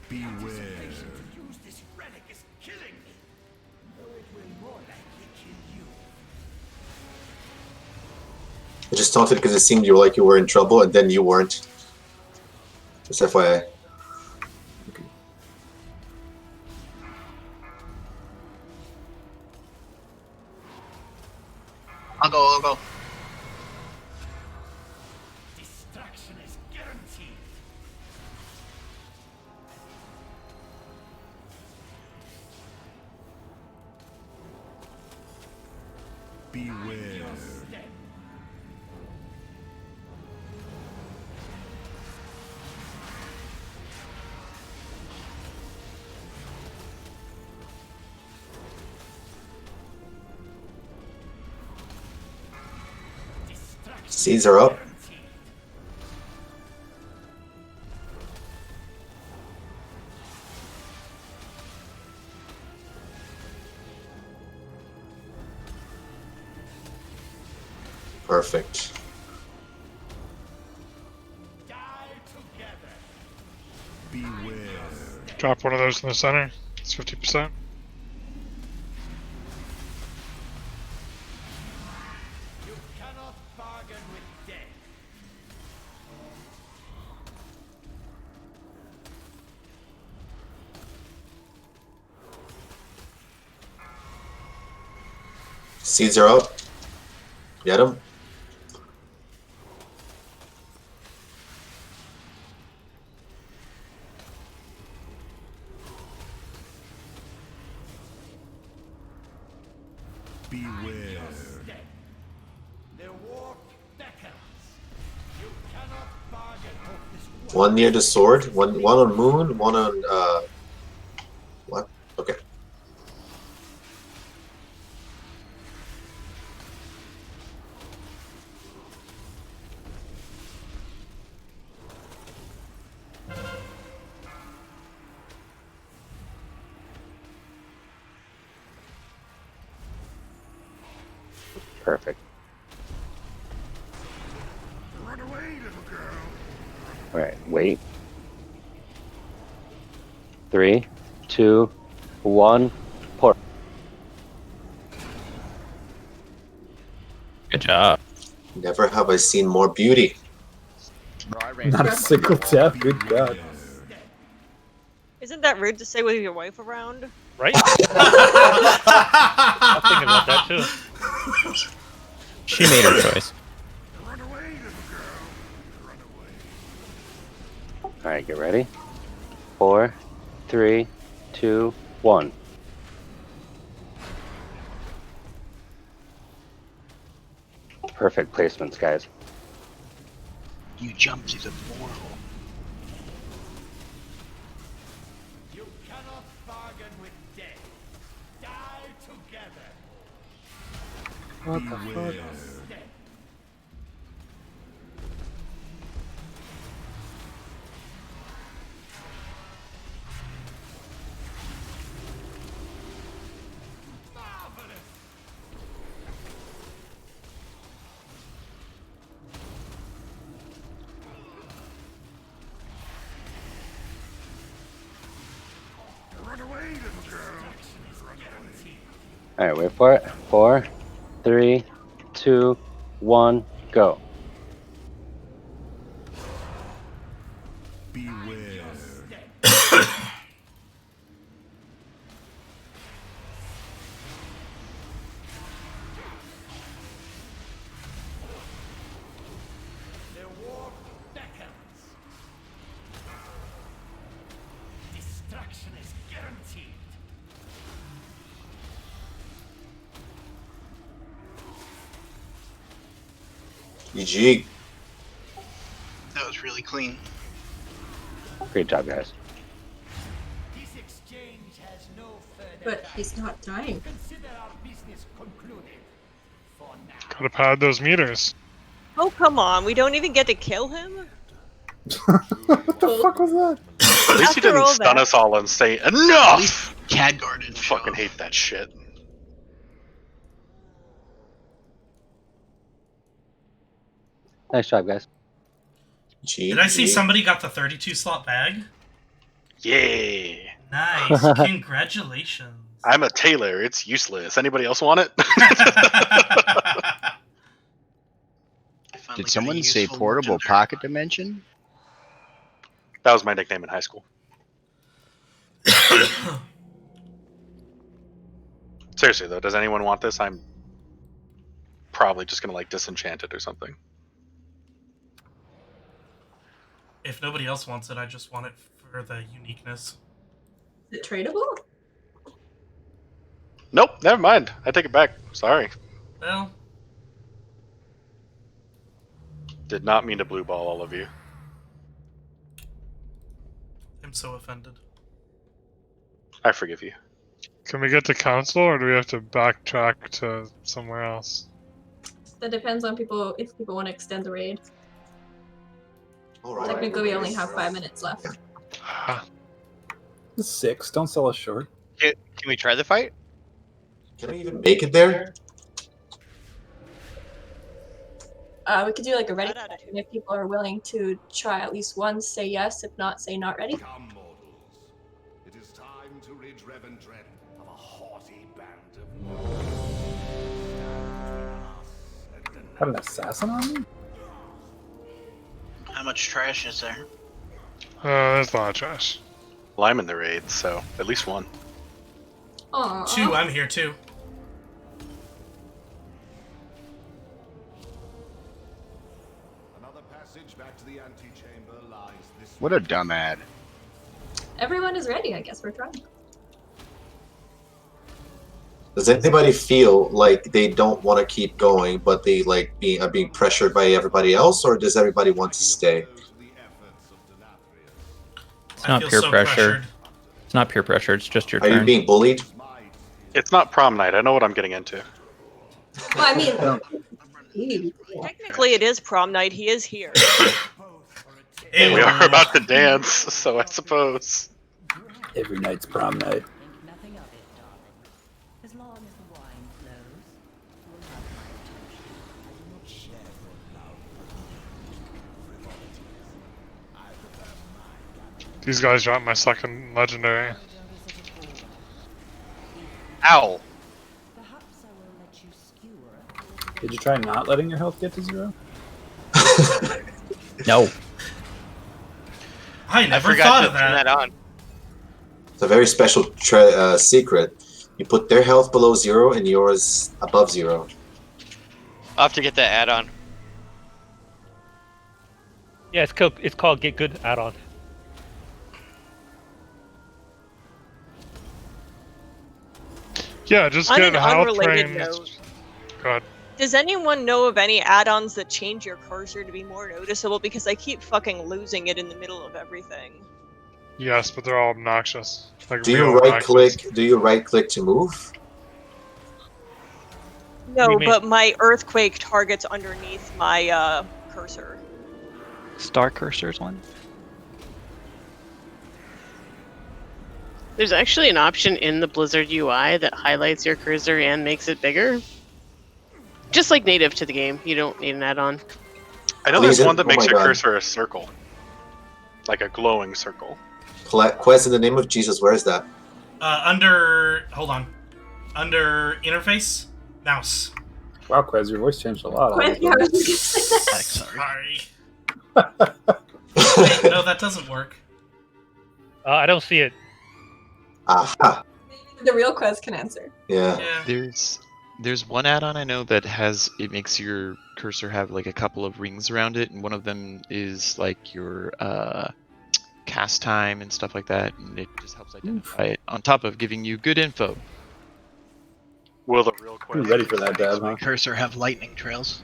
Beware. Anticipation to use this relic is killing me. Though it will more likely kill you. I just taunted because it seemed like you were in trouble, and then you weren't. Just FYI. I'll go. Distraction is guaranteed. Beware. Seeds are up. Perfect. Beware. Drop one of those in the center. It's 50%. You cannot bargain with death. Seeds are up. Get them. Beware. The warp beckons. You cannot bargain with this One near the sword. One on moon. One on what? Okay. Perfect. Run away, little girl. All right, wait. 3, 2, 1, pour. Good job. Never have I seen more beauty. Bro, I ran Not a single death. Good God. Isn't that rude to say with your wife around? Right? I'm thinking about that too. She made her choice. Run away, little girl. Run away. All right, get ready. 4, 3, 2, 1. Perfect placements, guys. You jumped through the portal. You cannot bargain with death. Die together. What the fuck? Run away, little girl. All right, wait for it. 4, 3, 2, 1, go. Beware. The warp beckons. Destruction is guaranteed. GG. That was really clean. Great job, guys. This exchange has no further But he's not dying. Consider our business concluded. For now. Gotta pad those meters. Oh, come on. We don't even get to kill him? What the fuck was that? At least he After didn't all stun that. us all and say, enough! Khadgar didn't show Fucking up. hate that shit. Nice job, guys. Did I see somebody got the 32 slot bag? Yay! Nice. Congratulations. I'm a tailor. It's useless. Anybody else want it? Did someone say portable pocket dimension? That was my nickname in high school. Seriously though, does anyone want this? I'm probably just gonna like disenchant it or something. If nobody else wants it, I just want it for the uniqueness. Is it tradable? Nope, never mind. I take it back. Sorry. Well, Did not mean to blue ball all of you. I'm so offended. I forgive you. Can we get to council, or do we have to backtrack to somewhere else? That depends on people if people want to extend the raid. Alright. Technically, we only have 5 minutes left. 6. Don't sell us short. Can we try the fight? Can we even make it there? We could do like a ready session if people are willing to try at least once. Say yes. If not, say not ready. Come, mortals. It is time to rid Revendren of a haughty band of Had an assassin on me? How much trash is there? There's a lot of trash. Well, I'm in the raid, so at least one. Aww. 2, I'm here too. Another passage back to the antechamber lies this What a dumb ad. Everyone is ready. I guess we're trying. Does anybody feel like they don't want to keep going, but they like are being pressured by everybody else, or does everybody want to stay? It's not peer pressure. It's not peer pressure. It's just your Are turn. you being bullied? It's not prom night. I know what I'm getting into. Well, I mean, Technically, it is prom night. He is here. We are about to dance, so I suppose. Every night's prom night. Nothing of it, darling. As long as the wine flows, you will have my attention. I do not share your love. These guys dropped my second legendary. Ow! Perhaps I will let you skewer. Did you try not letting your health get to 0? No. I never forgot thought to of turn that. that on. It's a very special secret. You put their health below 0 and yours above 0. I'll have to get that add-on. Yeah, it's called Get Good add-on. Yeah, just On get an health unrelated frames. note, God. does anyone know of any add-ons that change your cursor to be more noticeable? Because I keep fucking losing it in the middle of everything. Yes, but they're all obnoxious. Like Do real you right obnoxious. click? Do you right click to move? No, but my earthquake targets underneath my cursor. Star cursors one? There's actually an option in the Blizzard UI that highlights your cursor and makes it bigger. Just like native to the game, you don't need an add-on. I know Oh, there's is it? one that Oh makes my your God. cursor a circle. Like a glowing circle. Quest in the name of Jesus, where is that? Hold on. Under interface, mouse. Wow, Quez, your voice changed a lot. Quest, yeah, I was just gonna say that. Sorry. Wait, no, that doesn't work. I don't see it. Aha. The real Quest can answer. Yeah. There's one add-on I know that it makes your cursor have like a couple of rings around it, and one of them is like your cast time and stuff like that, and it just helps identify it on top of giving you good info. Will the real You're ready for that, Dad, huh? My cursor have lightning trails.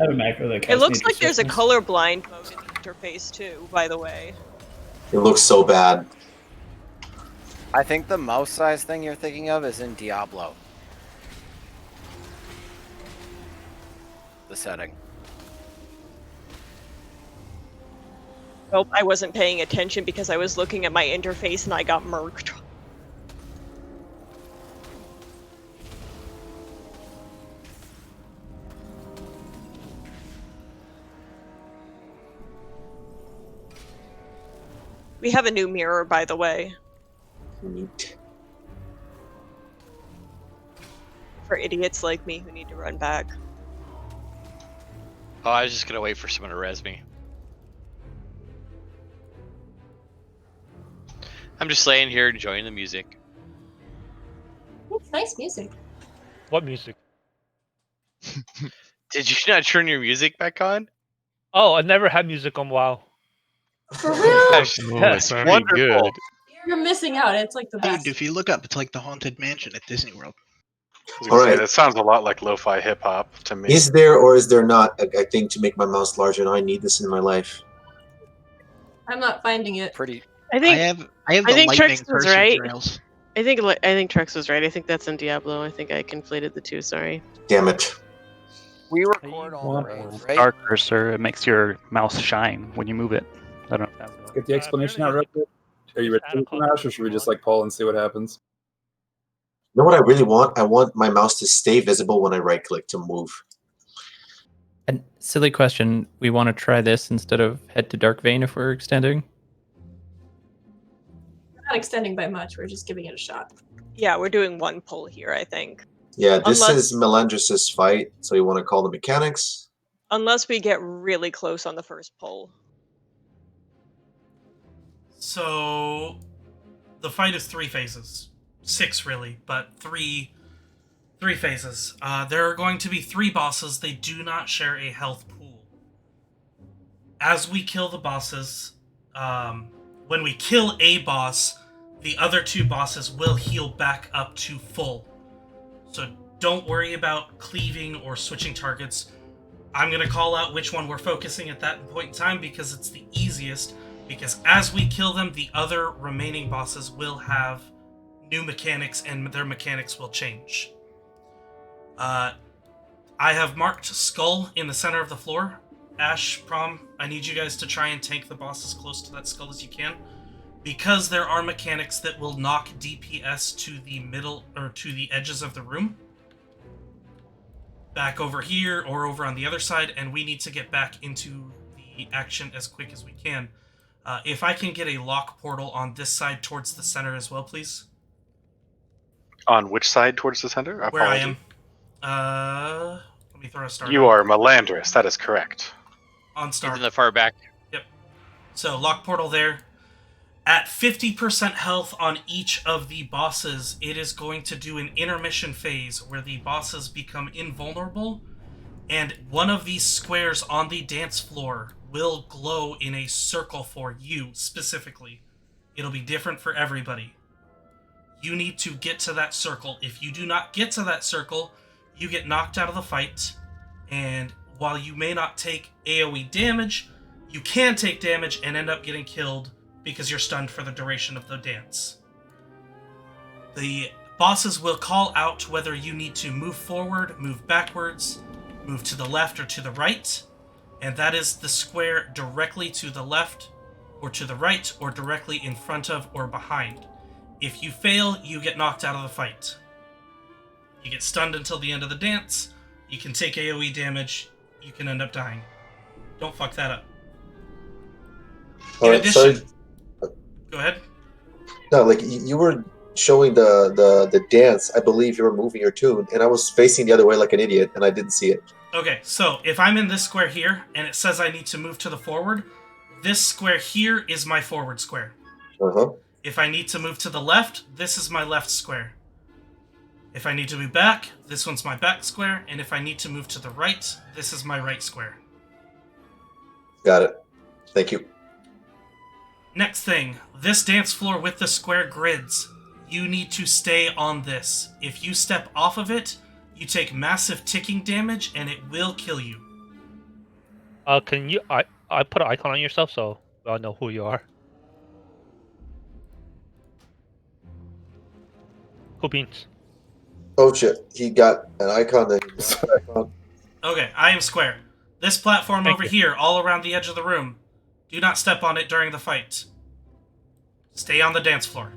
I have a macro that It casts looks nature like there's a swiftness. colorblind mode in the interface too, by the way. It looks so bad. I think the mouse size thing you're thinking of is in Diablo. The setting. Nope, I wasn't paying attention because I was looking at my interface and I got murked. We have a new mirror, by the way. Neat. For idiots like me who need to run back. Oh, I was just gonna wait for someone to res me. I'm just laying here enjoying the music. It's nice music. What music? Did you not turn your music back on? Oh, I never had music on WoW. For real? Gosh, it's wonderful. You're missing out. It's like the best. Dude, if you look up, it's like the Haunted Mansion at Disney World. All right, that sounds a lot like lo-fi hip hop to me. Is there or is there not a thing to make my mouse larger? And I need this in my life. I'm not finding it. Pretty. I think I have the think lightning Trex was cursor right. trails. I think Trex was right. I think that's in Diablo. I think I conflated the two. Sorry. Damn it. We record all the raids, right? Dark cursor, it makes your mouse shine when you move it. I don't know if that Let's get the explanation out real quick. Are you ready for the smash, or should we just like pull and see what happens? You know what I really want? I want my mouse to stay visible when I right click to move. And silly question, we want to try this instead of head to Dark Vein if we're extending? We're not extending by much. We're just giving it a shot. Yeah, we're doing one pull here, I think. Yeah, this Unless- is Melendris's fight, so you want to call the mechanics? Unless we get really close on the first pull. So the fight is 3 phases. 6 really, but three phases. There are going to be 3 bosses. They do not share a health pool. As we kill the bosses, when we kill a boss, the other 2 bosses will heal back up to full. So don't worry about cleaving or switching targets. I'm going to call out which one we're focusing at that point in time because it's the easiest. Because as we kill them, the other remaining bosses will have new mechanics and their mechanics will change. I have marked Skull in the center of the floor. Ash, Prom, I need you guys to try and tank the boss as close to that skull as you can. Because there are mechanics that will knock DPS to the middle or to the edges of the room. Back over here or over on the other side, and we need to get back into the action as quick as we can. If I can get a lock portal on this side towards the center as well, please. On which side towards the center? Where I Apology. am. Let me throw a star. You are Melandris, that is correct. On star. He's in the far back. Yep. So lock portal there. At 50% health on each of the bosses, it is going to do an intermission phase where the bosses become invulnerable, and one of these squares on the dance floor will glow in a circle for you specifically. It'll be different for everybody. You need to get to that circle. If you do not get to that circle, you get knocked out of the fight, and while you may not take AoE damage, you can take damage and end up getting killed because you're stunned for the duration of the dance. The bosses will call out whether you need to move forward, move backwards, move to the left or to the right, and that is the square directly to the left or to the right or directly in front of or behind. If you fail, you get knocked out of the fight. You get stunned until the end of the dance, you can take AoE damage, you can end up dying. Don't fuck that up. In addition... Go ahead. No, like you were showing the dance. I believe you were moving your tune, and I was facing the other way like an idiot, and I didn't see it. Okay, so if I'm in this square here, and it says I need to move to the forward, this square here is my forward square. Uh-huh. If I need to move to the left, this is my left square. If I need to move back, this one's my back square, and if I need to move to the right, this is my right square. Got it. Thank you. Next thing, this dance floor with the square grids, you need to stay on this. If you step off of it, you take massive ticking damage and it will kill you. Can you? I put an icon on yourself so I know who you are. Cool beans. Oh shit! He got an icon that he lost an icon. Okay, I am square. This platform Thank over you. here, all around the edge of the room. Do not step on it during the fight. Stay on the dance floor.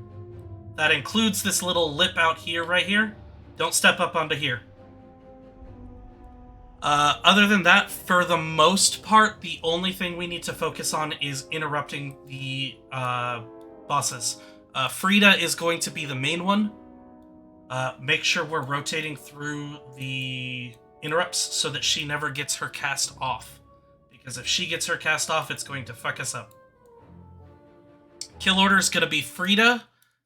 That includes this little lip out here, right here. Don't step up onto here. Other than that, for the most part, the only thing we need to focus on is interrupting the bosses. Frida is going to be the main one. Make sure we're rotating through the interrupts so that she never gets her cast off. Because if she gets her cast off, it's going to fuck us up. Kill order is going to be Frida,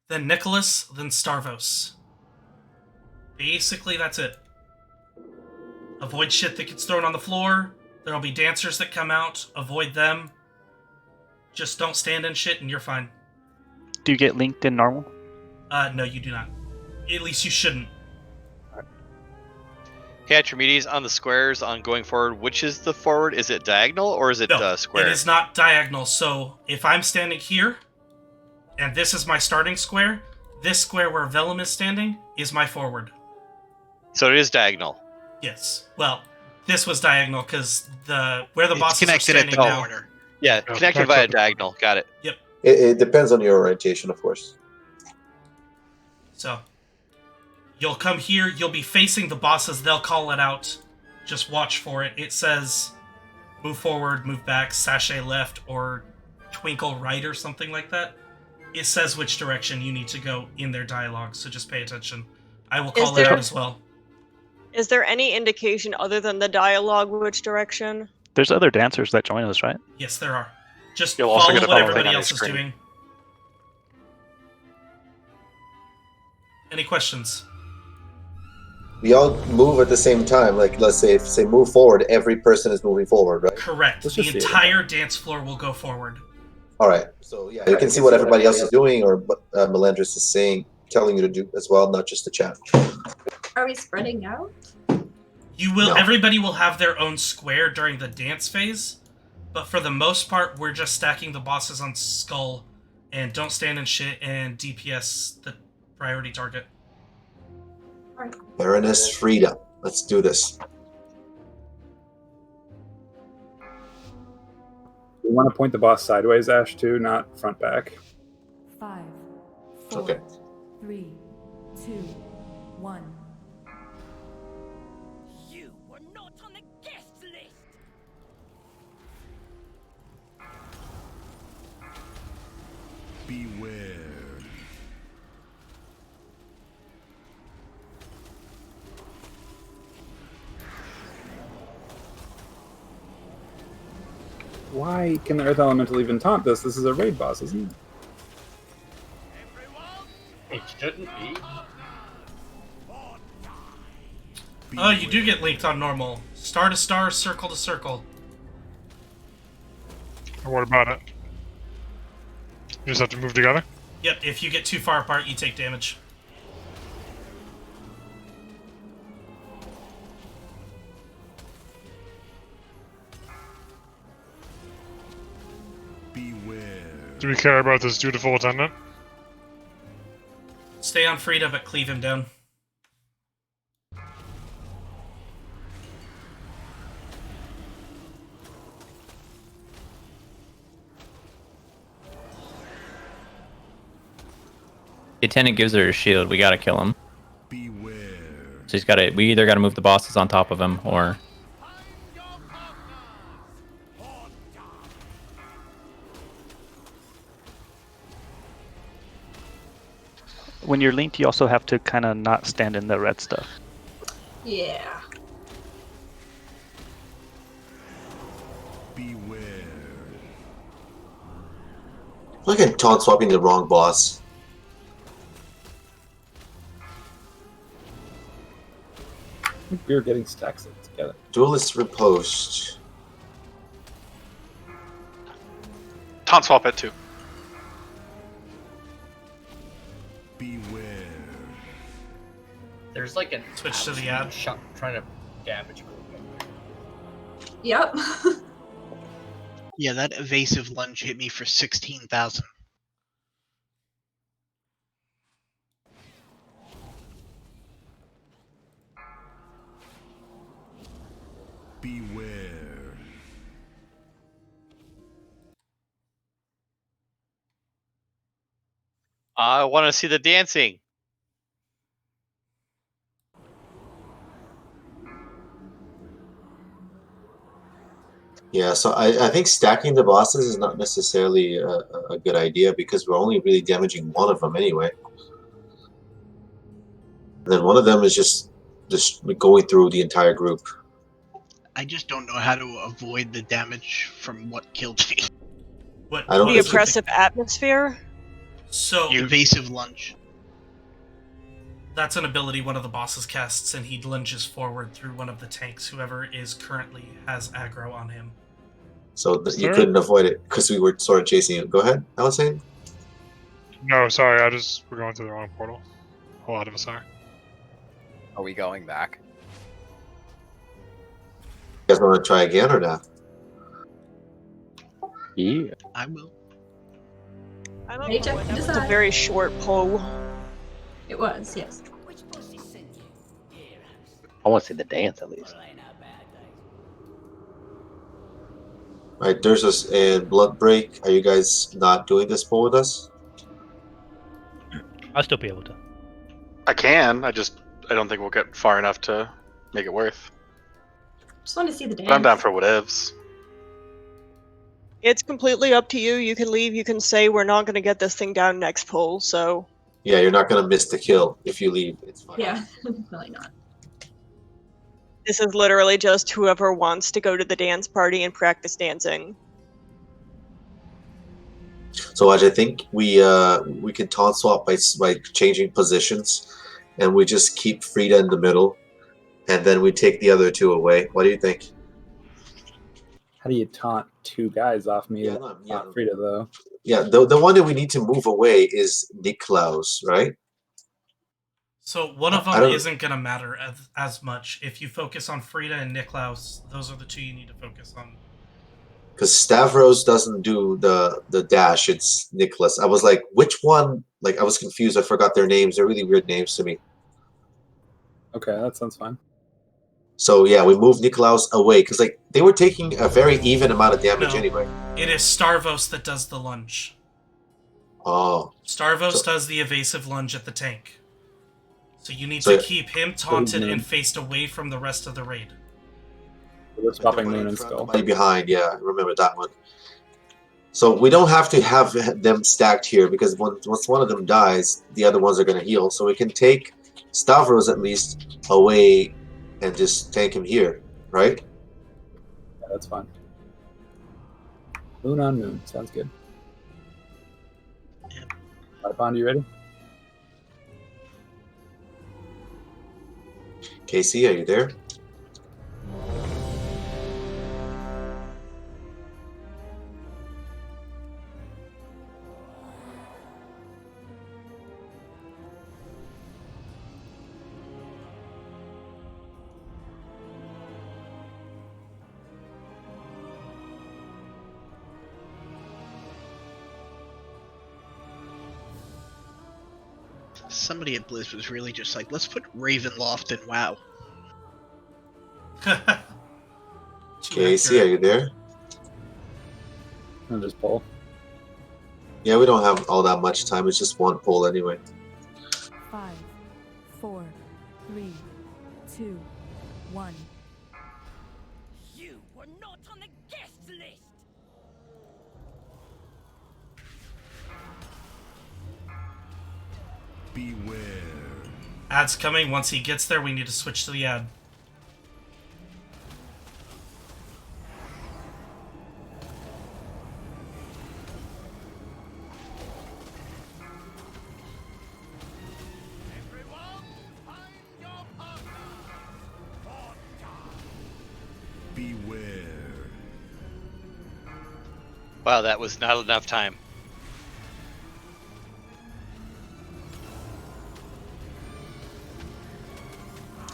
then Nicholas, then Starvos. Basically, that's it. Avoid shit that gets thrown on the floor. There'll be dancers that come out. Avoid them. Just don't stand in shit and you're fine. Do you get linked in normal? No, you do not. At least you shouldn't. Hey, Archimedes, on the squares on going forward, which is the forward? Is it diagonal or is it square? It is not diagonal. So if I'm standing here, and this is my starting square, this square where Vellum is standing is my forward. So it is diagonal. Yes. Well, this was diagonal because where the bosses are connected at standing the now. corner. Yeah, connected via diagonal. Got it. Yep. It depends on your orientation, of course. So you'll come here. You'll be facing the bosses. They'll call it out. Just watch for it. It says move forward, move back, sashay left, or twinkle right or something like that. It says which direction you need to go in their dialogue, so just pay attention. I will call it out as well. Is there any indication other than the dialogue which direction? There's other dancers that join us, right? Yes, there are. Just You'll also follow get a what thing everybody on your else is screen. doing. Any questions? We all move at the same time. Like, let's say, if move forward, every person is moving forward, right? Correct. The entire dance floor will go forward. All right. So yeah, you can see what everybody else is doing, or what Melendris is saying, telling you to do as well, not just the chat. Are we spreading out? You will. No. Everybody will have their own square during the dance phase, but for the most part, we're just stacking the bosses on Skull, and don't stand in shit and DPS the priority target. Baroness Frida. Let's do this. You want to point the boss sideways, Ash, too, not front back. 5, 4, Okay. 3, 2, 1. You were not on the guest list. Beware. Why can the Earth Elemental even taunt this? This is a raid boss, isn't it? It shouldn't be. Oh, you do get linked on normal. Star to star, circle to circle. What about it? You just have to move together? Yep, if you get too far apart, you take damage. Do we care about this dutiful attendant? Stay on Frida, but cleave him down. The attendant gives her a shield. We gotta kill him. So he's gotta. We either gotta move the bosses on top of him, or When you're linked, you also have to kind of not stand in the red stuff. Yeah. Look at taunt swapping the wrong boss. I think we were getting stacks of it together. Duelist riposte. Taunt swap it too. There's like an switch to the ad shot trying to damage me. Yep. Yeah, that evasive lunge hit me for 16,000. Beware. I want to see the dancing. Yeah, so I think stacking the bosses is not necessarily a good idea because we're only really damaging one of them anyway. And then one of them is just going through the entire group. I just don't know how to avoid the damage from what killed me. What? I don't The think oppressive atmosphere. So evasive lunge. That's an ability one of the bosses casts, and he lunges forward through one of the tanks. Whoever is currently has aggro on him. So you couldn't avoid it because we were sort of chasing it. Go ahead, I was saying. No, sorry, we're going through the wrong portal. A lot of us are. Are we going back? You guys want to try again or not? Yeah. I will. I don't Hey, Jeff, know. you That was a decide. very short pull. It was, yes. I want to see the dance at least. Right, there's us and Blood Break. Are you guys not doing this pull with us? I'll still be able to. I can. I don't think we'll get far enough to make it worth. Just wanted to see the dance. But I'm down for whatevs. It's completely up to you. You can leave. You can say we're not going to get this thing down next pull. So Yeah, you're not gonna miss the kill if you leave. It's fine. Yeah, really not. this is literally just whoever wants to go to the dance party and practice dancing. So Aj, I think we can taunt swap by changing positions, and we just keep Frida in the middle, and then we take the other two away. What do you think? How do you taunt two guys off me? Not Frida though. Yeah, the one that we need to move away is Niklaus, right? So one of I them don't- isn't going to matter as much. If you focus on Frida and Niklaus, those are the two you need to focus on. Because Stavros doesn't do the dash. It's Nicholas. I was like, which one? Like, I was confused. I forgot their names. They're really weird names to me. Okay, that sounds fine. So yeah, we moved Niklaus away because like they were taking a very even amount of damage No. anyway. It is Starvos that does the lunge. Oh. Starvos does the evasive lunge at the tank. So you need So- to keep him taunted and faced away from the rest of the raid. We're swapping Moon and Skull. Somebody behind, yeah, I remember that one. So we don't have to have them stacked here because once one of them dies, the other ones are going to heal. So we can take Stavros at least away and just tank him here, right? Yeah, that's fine. Moon on Moon. Sounds good. Bond, you ready? Casey, are you there? Somebody at Blizz was really just like, let's put Ravenloft in WoW. Casey, are you there? I'll just pull. Yeah, we don't have all that much time. It's just one pull anyway. 5, 4, 3, 2, 1. You were not on the guest list! Beware. Ad's coming. Once he gets there, we need to switch to the ad. Beware. Wow, that was not enough time.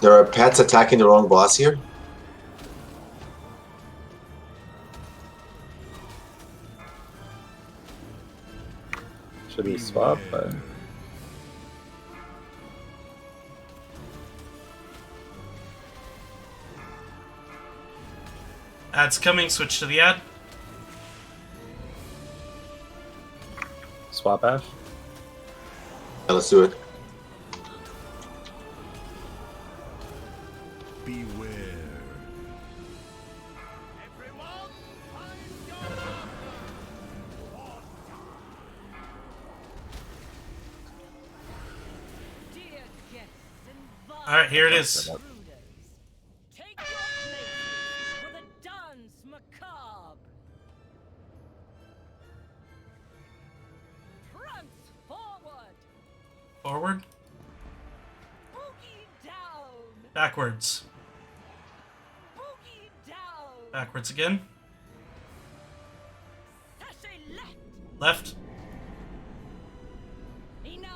There are pets attacking the wrong boss here. Should we swap? Ad's coming. Switch to the ad. Swap Ash? Yeah, let's do it. Beware. All right, here it is. Take your places for the dance macabre. Prance forward. Forward. Boogie down. Backwards. Boogie down. Backwards again. Sashay left. Left. Enough.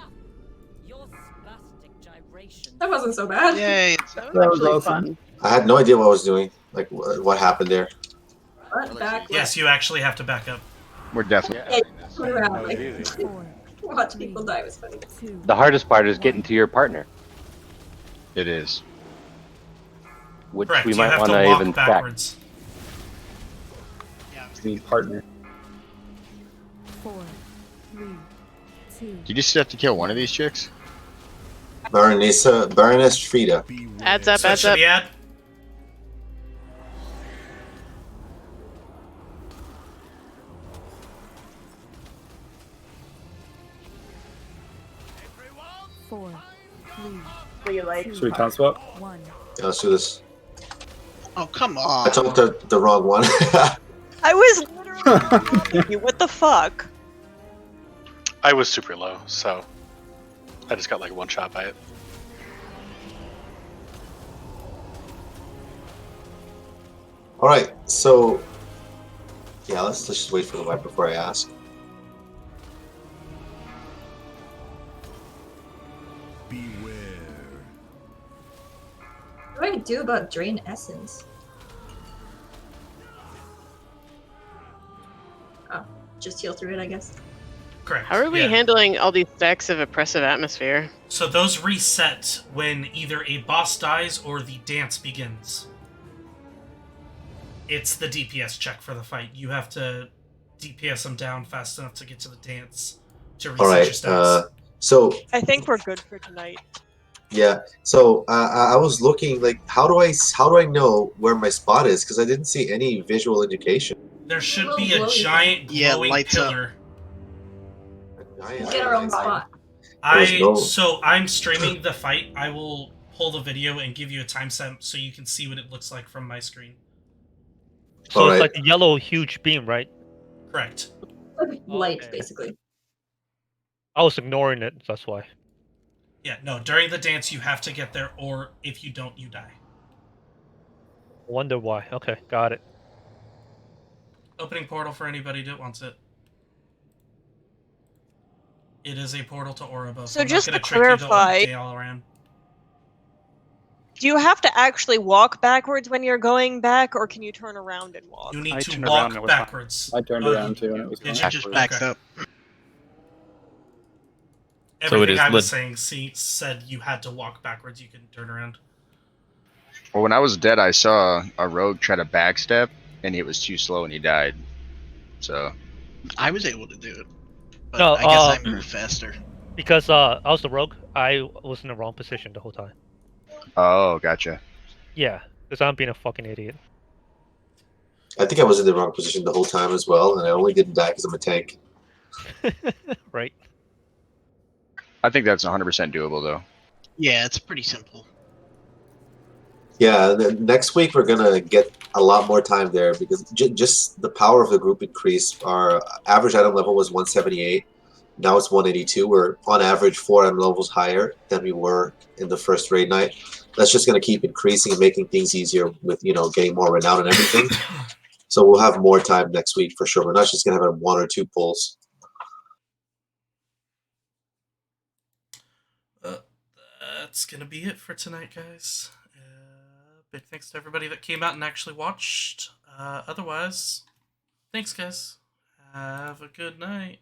Your spastic gyration. That wasn't so bad. Yay! That was awesome. I had no idea what I was doing. Like, what happened there? What? Back Yes, you actually have to back up. We're definitely. Yeah, turn around. Like, watch people die was funny. The hardest part is getting to your partner. It is. Which Correct. we You might have want to to walk even track. backwards. Need partner. 4, 3, 2. You just have to kill one of these chicks? Baroness Frida. Adds up, Switch adds to up. the ad. Four, Should we time swap? 1. Yeah, let's do this. Oh, come I on. took the wrong one. I was literally what the fuck? I was super low, so I just got like one shot by it. All right, so yeah, let's just wait for the wipe before I ask. Beware. What do I do about drain essence? Oh, just heal through it, I guess. Correct. How are we yeah. handling all these stacks of oppressive atmosphere? So those reset when either a boss dies or the dance begins. It's the DPS check for the fight. You have to DPS them down fast enough to get to the dance to reset All your right, stats. so I think we're good for tonight. yeah, so I was looking like how do I know where my spot is because I didn't see any visual indication. There should be a giant glowing pillar. We get our own spot. I'm streaming the fight. I will pull the video and give you a timestamp so you can see what it looks like from my screen. So it's like a yellow huge beam, right? Correct. Light, basically. I was ignoring it, that's why. Yeah, no, during the dance you have to get there, or if you don't, you die. Wonder why. Okay, got it. Opening portal for anybody that wants it. It is a portal to Oribos. So I'm just not gonna to trick you clarify- to all around. Do you have to actually walk backwards when you're going back, or can you turn around and walk? You need I to turned around and it walk was fine. backwards. I turned Oh, around too, and it was Did fine. you just backed up? Everything is I was lit- saying said you had to walk backwards. You can turn around. Well, when I was dead, I saw a rogue try to backstep, and it was too slow, and he died. So I was able to do it. But No, I guess I moved faster. Because I was the rogue, I was in the wrong position the whole time. Oh, gotcha. Yeah, because I'm being a fucking idiot. I think I was in the wrong position the whole time as well, and I only didn't die because I'm a tank. Right. I think that's 100% doable, though. Yeah, it's pretty simple. Yeah, then next week we're gonna get a lot more time there because just the power of the group increased. Our average item level was 178. Now it's 182. We're on average 4 item levels higher than we were in the first raid night. That's just gonna keep increasing and making things easier with getting more renown and everything. So we'll have more time next week for sure. We're not just gonna have 1 or 2 pulls. That's gonna be it for tonight, guys. Big thanks to everybody that came out and actually watched. Otherwise, thanks, guys. Have a good night.